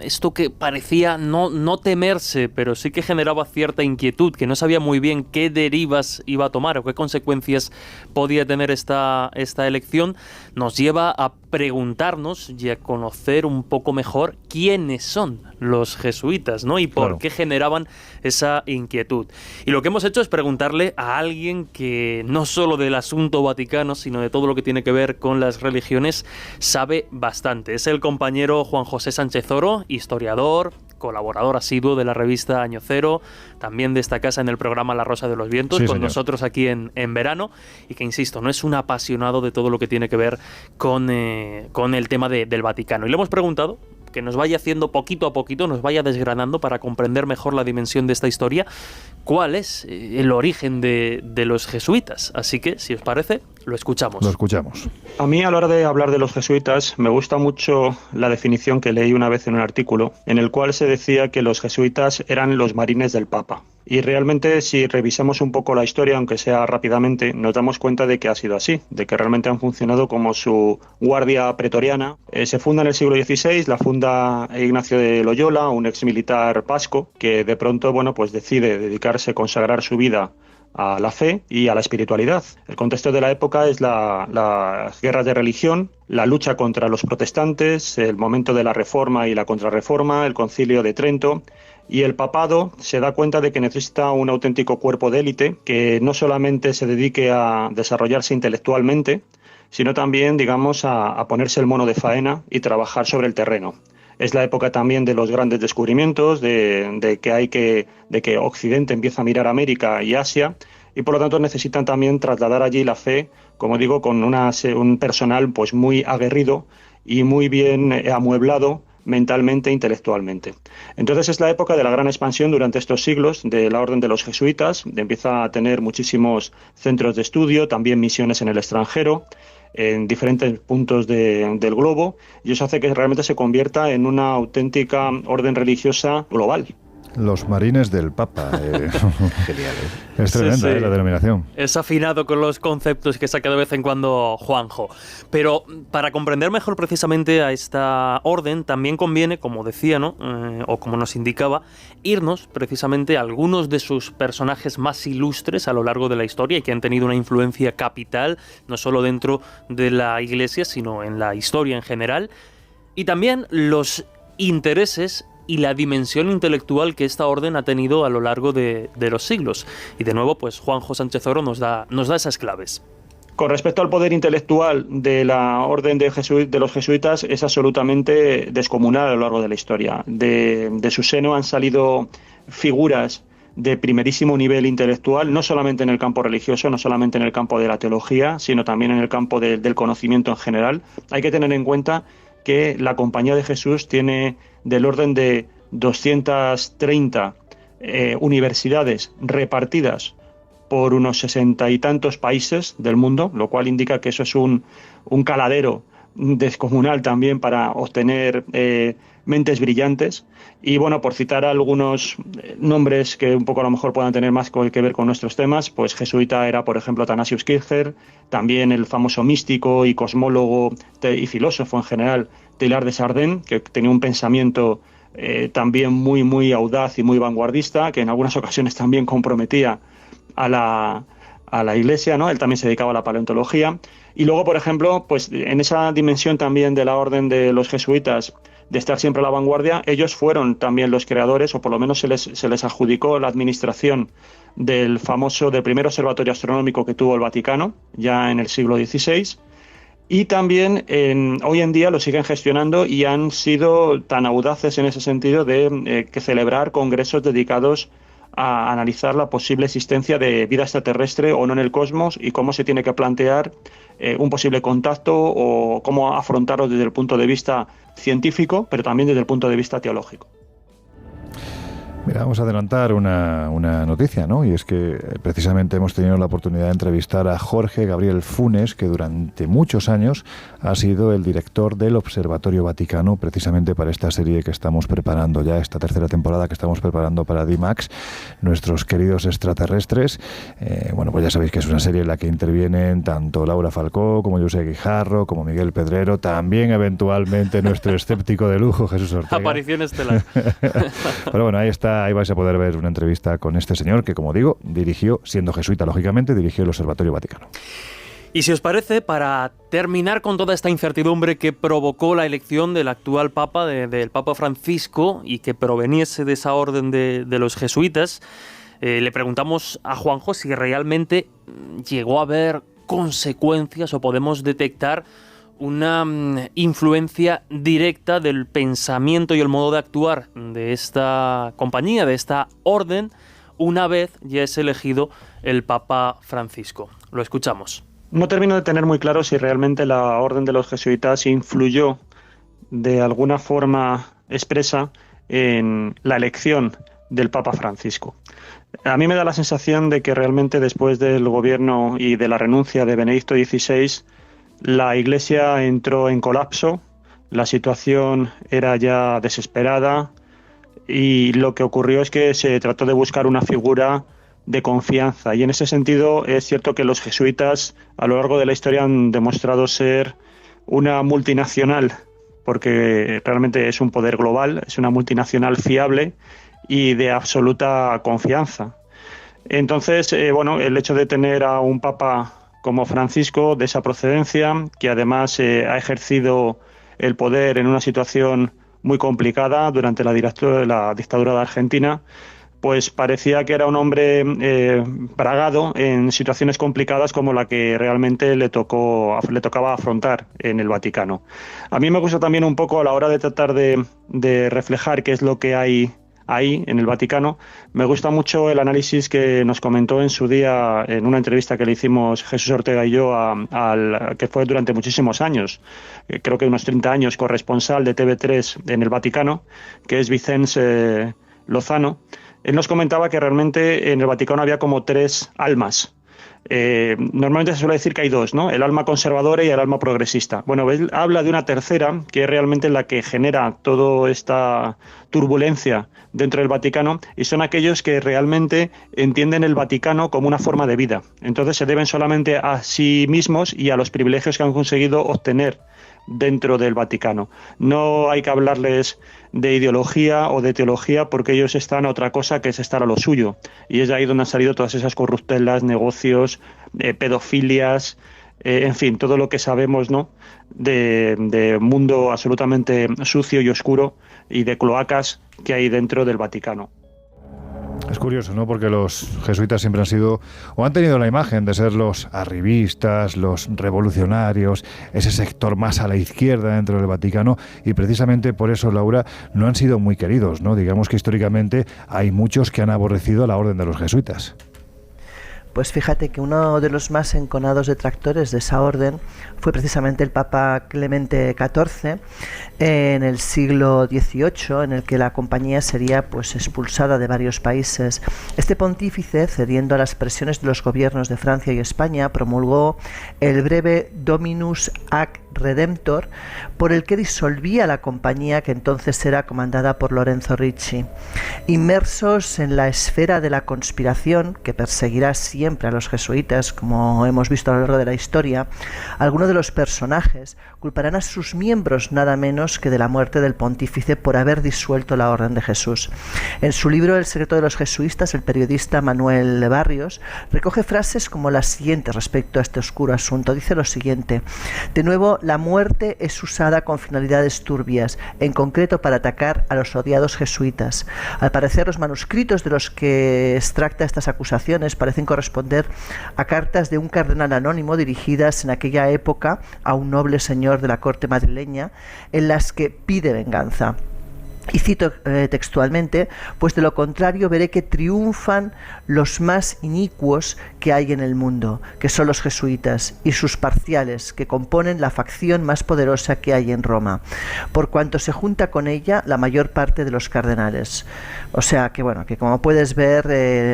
esto que parecía no temerse, pero sí que generaba cierta inquietud, que no sabía muy bien qué derivas iba a tomar o qué consecuencias podía tener esta elección, nos lleva a preguntarnos y a conocer un poco mejor quiénes son los jesuitas, ¿no? Y por qué generaban esa inquietud. Y lo que hemos hecho es preguntarle a alguien que no solo del asunto vaticano, sino de todo lo que tiene que ver con las religiones, sabe bastante. Es el compañero Juan José Sánchez Oro, historiador, colaborador asiduo de la revista Año Cero, también de esta casa en el programa La Rosa de los Vientos, sí, con señor. Nosotros aquí en verano, y que, insisto, no es un apasionado de todo lo que tiene que ver con el tema del Vaticano. Y le hemos preguntado que nos vaya haciendo poquito a poquito, nos vaya desgranando para comprender mejor la dimensión de esta historia, cuál es el origen de los jesuitas. Así que, si os parece, lo escuchamos. Lo escuchamos. A mí, a la hora de hablar de los jesuitas, me gusta mucho la definición que leí una vez en un artículo, en el cual se decía que los jesuitas eran los marines del Papa. Y realmente, si revisamos un poco la historia, aunque sea rápidamente, nos damos cuenta de que ha sido así, de que realmente han funcionado como su guardia pretoriana. Se funda en el siglo XVI, la funda Ignacio de Loyola, un exmilitar vasco, que de pronto, pues decide dedicarse, consagrar su vida a la fe y a la espiritualidad. El contexto de la época es las guerras de religión, la lucha contra los protestantes, el momento de la Reforma y la Contrarreforma, el Concilio de Trento, y el papado se da cuenta de que necesita un auténtico cuerpo de élite que no solamente se dedique a desarrollarse intelectualmente, sino también, a ponerse el mono de faena y trabajar sobre el terreno. Es la época también de los grandes descubrimientos, de que Occidente empieza a mirar América y Asia, y por lo tanto necesitan también trasladar allí la fe, como digo, con un personal muy aguerrido y muy bien amueblado mentalmente e intelectualmente. Entonces es la época de la gran expansión durante estos siglos de la orden de los jesuitas, empieza a tener muchísimos centros de estudio, también misiones en el extranjero, en diferentes puntos del globo, y eso hace que realmente se convierta en una auténtica orden religiosa global. Los marines del Papa. Genial. Es tremenda, sí. La denominación. Es afinado con los conceptos que saca de vez en cuando Juanjo. Pero para comprender mejor precisamente a esta orden, también conviene, como decía, ¿no? O como nos indicaba, irnos precisamente a algunos de sus personajes más ilustres a lo largo de la historia y que han tenido una influencia capital, no solo dentro de la Iglesia, sino en la historia en general. Y también los intereses y la dimensión intelectual que esta orden ha tenido a lo largo de los siglos. Y de nuevo, Juanjo Sánchez Oro nos da esas claves. Con respecto al poder intelectual de la orden de los jesuitas, es absolutamente descomunal a lo largo de la historia. De su seno han salido figuras de primerísimo nivel intelectual, no solamente en el campo religioso, no solamente en el campo de la teología, sino también en el campo del conocimiento en general. Hay que tener en cuenta que la Compañía de Jesús tiene del orden de 230 universidades repartidas por unos 60 y tantos países del mundo, lo cual indica que eso es un caladero descomunal también para obtener mentes brillantes. Y por citar algunos nombres que un poco a lo mejor puedan tener más que ver con nuestros temas, jesuita era, por ejemplo, Athanasius Kircher, también el famoso místico y cosmólogo y filósofo en general, Teilhard de Chardin, que tenía un pensamiento también muy, muy audaz y muy vanguardista, que en algunas ocasiones también comprometía a a la Iglesia, ¿no? Él también se dedicaba a la paleontología. Y luego, por ejemplo, pues en esa dimensión también de la orden de los jesuitas, de estar siempre a la vanguardia, ellos fueron también los creadores, o por lo menos se les adjudicó la administración del primer observatorio astronómico que tuvo el Vaticano, ya en el siglo XVI, y también hoy en día lo siguen gestionando y han sido tan audaces en ese sentido de celebrar congresos dedicados a analizar la posible existencia de vida extraterrestre o no en el cosmos y cómo se tiene que plantear un posible contacto o cómo afrontarlo desde el punto de vista científico, pero también desde el punto de vista teológico. Mira, vamos a adelantar una noticia, ¿no? Y es que precisamente hemos tenido la oportunidad de entrevistar a Jorge Gabriel Funes, que durante muchos años ha sido el director del Observatorio Vaticano, precisamente para esta serie que estamos preparando ya, esta tercera temporada que estamos preparando para D-Max, nuestros queridos extraterrestres. Bueno, pues ya sabéis que es una serie en la que intervienen tanto Laura Falcó, como José Guijarro, como Miguel Pedrero, también eventualmente nuestro escéptico de lujo, Jesús Ortega. Aparición estelar. Pero bueno, ahí vais a poder ver una entrevista con este señor que, como digo, dirigió, siendo jesuita, lógicamente, dirigió el Observatorio Vaticano. Y si os parece, para terminar con toda esta incertidumbre que provocó la elección del actual Papa, del Papa Francisco, y que proveniese de esa orden de los jesuitas, le preguntamos a Juanjo si realmente llegó a haber consecuencias o podemos detectar una influencia directa del pensamiento y el modo de actuar de esta compañía, de esta orden, una vez ya es elegido el Papa Francisco. Lo escuchamos. No termino de tener muy claro si realmente la orden de los jesuitas influyó de alguna forma expresa en la elección del Papa Francisco. A mí me da la sensación de que realmente después del gobierno y de la renuncia de Benedicto XVI, la Iglesia entró en colapso, la situación era ya desesperada y lo que ocurrió es que se trató de buscar una figura de confianza y en ese sentido es cierto que los jesuitas a lo largo de la historia han demostrado ser una multinacional, porque realmente es un poder global, es una multinacional fiable y de absoluta confianza. Entonces, el hecho de tener a un papa como Francisco, de esa procedencia, que además ha ejercido el poder en una situación muy complicada durante la dictadura de Argentina, pues parecía que era un hombre bragado en situaciones complicadas como la que realmente le tocaba afrontar en el Vaticano. A mí me gusta también un poco a la hora de tratar de reflejar qué es lo que hay ahí en el Vaticano. Me gusta mucho el análisis que nos comentó en su día en una entrevista que le hicimos Jesús Ortega y yo que fue durante muchísimos años, creo que unos 30 años, corresponsal de TV3 en el Vaticano, que es Vicente Lozano. Él nos comentaba que realmente en el Vaticano había como 3 almas. Normalmente se suele decir que hay 2, ¿no? El alma conservadora y el alma progresista. Bueno, él habla de una tercera, que es realmente la que genera toda esta turbulencia dentro del Vaticano, y son aquellos que realmente entienden el Vaticano como una forma de vida. Entonces se deben solamente a sí mismos y a los privilegios que han conseguido obtener dentro del Vaticano. No hay que hablarles de ideología o de teología porque ellos están a otra cosa que es estar a lo suyo. Y es de ahí donde han salido todas esas corruptelas, negocios, pedofilias, en fin, todo lo que sabemos, ¿no? de mundo absolutamente sucio y oscuro y de cloacas que hay dentro del Vaticano. Es curioso, ¿no? Porque los jesuitas siempre han sido, o han tenido la imagen de ser los arribistas, los revolucionarios, ese sector más a la izquierda dentro del Vaticano, y precisamente por eso, Laura, no han sido muy queridos, ¿no? Digamos que históricamente hay muchos que han aborrecido la orden de los jesuitas. Pues fíjate que uno de los más enconados detractores de esa orden fue precisamente el Papa Clemente XIV en el siglo XVIII, en el que la compañía sería pues expulsada de varios países. Este pontífice, cediendo a las presiones de los gobiernos de Francia y España, promulgó el breve Dominus Ac Redemptor, por el que disolvía la compañía que entonces era comandada por Lorenzo Ricci. Inmersos en la esfera de la conspiración, que perseguirá siempre siempre a los jesuitas, como hemos visto a lo largo de la historia, algunos de los personajes culparán a sus miembros nada menos que de la muerte del pontífice por haber disuelto la Orden de Jesús. En su libro El secreto de los jesuitas, el periodista Manuel Barrios recoge frases como las siguientes respecto a este oscuro asunto. Dice lo siguiente: de nuevo, la muerte es usada con finalidades turbias, en concreto para atacar a los odiados jesuitas. Al parecer, los manuscritos de los que extracta estas acusaciones parecen corresponder a cartas de un cardenal anónimo dirigidas en aquella época a un noble señor de la corte madrileña, en las que pide venganza. Y cito textualmente: pues de lo contrario veré que triunfan los más inicuos que hay en el mundo, que son los jesuitas y sus parciales, que componen la facción más poderosa que hay en Roma, por cuanto se junta con ella la mayor parte de los cardenales. O sea que bueno, que como puedes ver,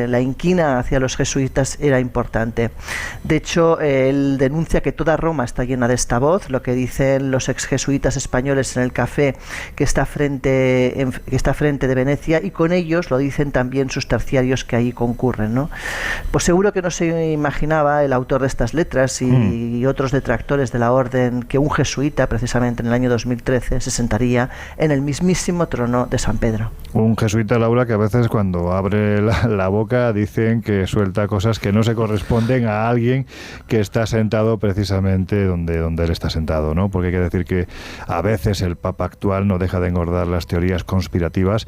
la inquina hacia los jesuitas era importante. De hecho, él denuncia que toda Roma está llena de esta voz, lo que dicen los ex jesuitas españoles en el café que está frente de Venecia, y con ellos lo dicen también sus terciarios que ahí concurren, ¿no? Pues seguro que no se imaginaba el autor de estas letras y otros detractores de la orden que un jesuita, precisamente en el año 2013, se sentaría en el mismísimo trono de San Pedro. Un jesuita, Laura, que a veces cuando abre la boca dicen que suelta cosas que no se corresponden a alguien que está sentado precisamente donde él está sentado, ¿no? Porque hay que decir que a veces el Papa actual no deja de engordar las teorías conspirativas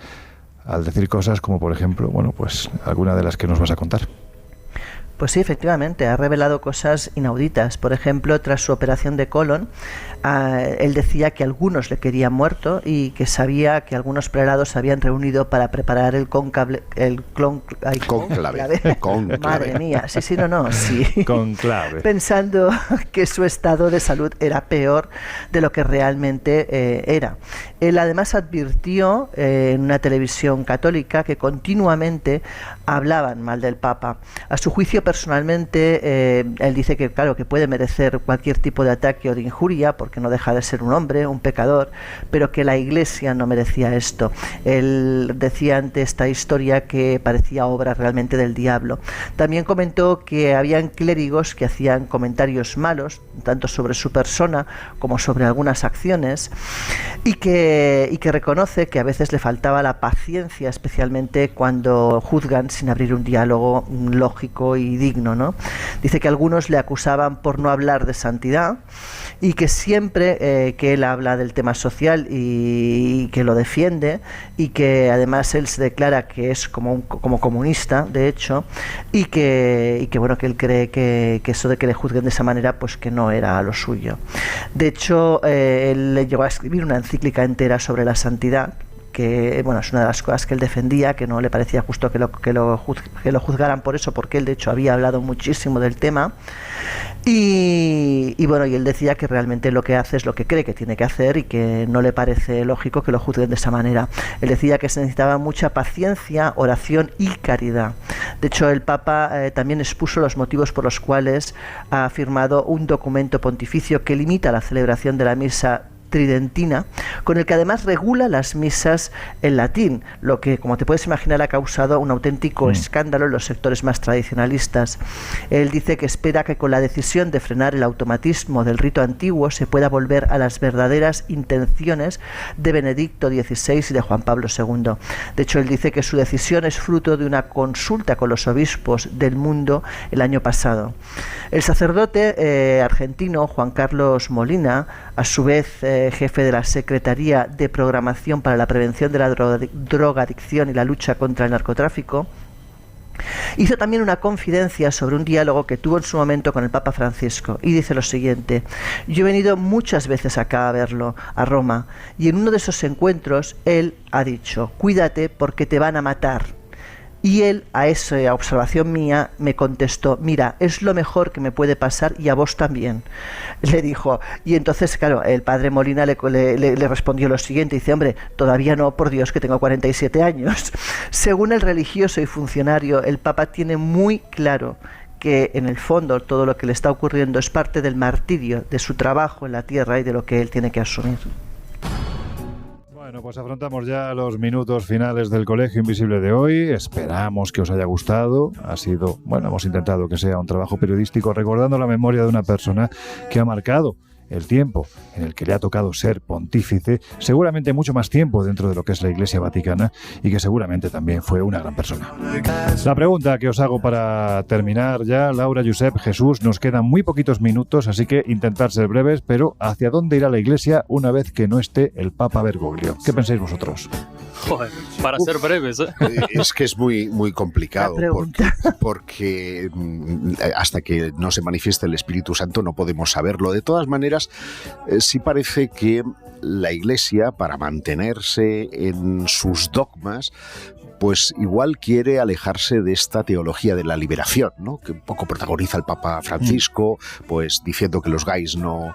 al decir cosas como, por ejemplo, bueno, pues alguna de las que nos vas a contar. Pues sí, efectivamente, ha revelado cosas inauditas. Por ejemplo, tras su operación de colon, él decía que algunos le querían muerto y que sabía que algunos prelados se habían reunido para preparar el conclave. Madre mía, sí, sí. Conclave. Pensando que su estado de salud era peor de lo que realmente era. Él además advirtió en una televisión católica que continuamente hablaban mal del Papa. A su juicio, personalmente, él dice que claro, que puede merecer cualquier tipo de ataque o de injuria, porque no deja de ser un hombre, un pecador, pero que la Iglesia no merecía esto. Él decía ante esta historia que parecía obra realmente del diablo. También comentó que habían clérigos que hacían comentarios malos, tanto sobre su persona como sobre algunas acciones, y que reconoce que a veces le faltaba la paciencia, especialmente cuando juzgan sin abrir un diálogo lógico y digno, ¿no? Dice que algunos le acusaban por no hablar de santidad y que siempre que él habla del tema social y que lo defiende, y que además él se declara que es como comunista, de hecho, y que bueno, que él cree que eso de que le juzguen de esa manera, pues que no era lo suyo. De hecho, él llegó a escribir una encíclica entera sobre la santidad, que bueno, es una de las cosas que él defendía, que no le parecía justo que lo juzgaran por eso, porque él de hecho había hablado muchísimo del tema, y bueno, y él decía que realmente lo que hace es lo que cree que tiene que hacer y que no le parece lógico que lo juzguen de esa manera. Él decía que se necesitaba mucha paciencia, oración y caridad. De hecho, el Papa también expuso los motivos por los cuales ha firmado un documento pontificio que limita la celebración de la misa tridentina, con el que además regula las misas en latín, lo que, como te puedes imaginar, ha causado un auténtico escándalo en los sectores más tradicionalistas. Él dice que espera que con la decisión de frenar el automatismo del rito antiguo se pueda volver a las verdaderas intenciones de Benedicto XVI y de Juan Pablo II. De hecho, él dice que su decisión es fruto de una consulta con los obispos del mundo el año pasado. El sacerdote argentino Juan Carlos Molina, a su vez jefe de la Secretaría de Programación para la Prevención de la Drogadicción y la Lucha contra el Narcotráfico, hizo también una confidencia sobre un diálogo que tuvo en su momento con el Papa Francisco, y dice lo siguiente: yo he venido muchas veces acá a verlo, a Roma, y en uno de esos encuentros él ha dicho: cuídate porque te van a matar. Y él, a esa observación mía, me contestó: mira, es lo mejor que me puede pasar y a vos también, le dijo. Y entonces, claro, el padre Molina le respondió lo siguiente, dice: hombre, todavía no, por Dios, que tengo 47 años. Según el religioso y funcionario, el Papa tiene muy claro que en el fondo todo lo que le está ocurriendo es parte del martirio de su trabajo en la tierra y de lo que él tiene que asumir. Bueno, Pues afrontamos ya los minutos finales del Colegio Invisible de hoy. Esperamos que os haya gustado. Ha sido, hemos intentado que sea un trabajo periodístico recordando la memoria de una persona que ha marcado el tiempo en el que le ha tocado ser pontífice, seguramente mucho más tiempo dentro de lo que es la Iglesia Vaticana, y que seguramente también fue una gran persona. La pregunta que os hago para terminar ya, Laura, Josep, Jesús, nos quedan muy poquitos minutos, así que intentad ser breves, pero ¿hacia dónde irá la Iglesia una vez que no esté el Papa Bergoglio? ¿Qué pensáis vosotros? Joder, para ser breves, ¿eh? Es que es muy complicado porque hasta que no se manifieste el Espíritu Santo no podemos saberlo. De todas maneras, sí parece que la Iglesia, para mantenerse en sus dogmas, pues igual quiere alejarse de esta teología de la liberación, ¿no? Que un poco protagoniza el Papa Francisco, pues diciendo que los gays no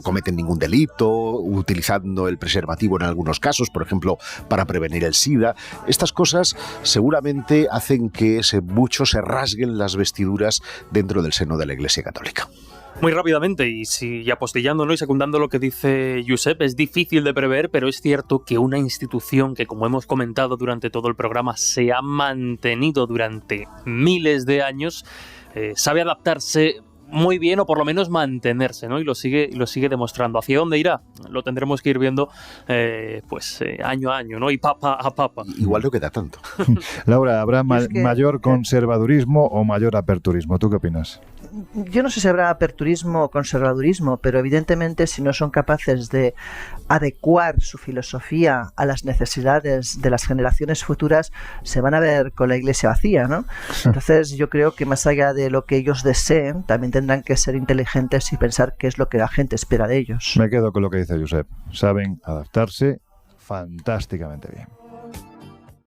cometen ningún delito, utilizando el preservativo en algunos casos, por ejemplo, para prevenir el SIDA. Estas cosas seguramente hacen que muchos se rasguen las vestiduras dentro del seno de la Iglesia Católica. Muy rápidamente, y apostillando, ¿no?, y secundando lo que dice Josep, es difícil de prever, pero es cierto que una institución que, como hemos comentado durante todo el programa, se ha mantenido durante miles de años, sabe adaptarse muy bien, o por lo menos mantenerse, ¿no? Y lo sigue demostrando. ¿Hacia dónde irá? Lo tendremos que ir viendo año a año, ¿no? Y papa a papa. Igual no queda tanto. Laura, ¿habrá mayor conservadurismo o mayor aperturismo? ¿Tú qué opinas? Yo no sé si habrá aperturismo o conservadurismo, pero evidentemente si no son capaces de adecuar su filosofía a las necesidades de las generaciones futuras, se van a ver con la iglesia vacía, ¿no? Entonces yo creo que más allá de lo que ellos deseen, también tendrán que ser inteligentes y pensar qué es lo que la gente espera de ellos. Me quedo con lo que dice Josep. Saben adaptarse fantásticamente bien.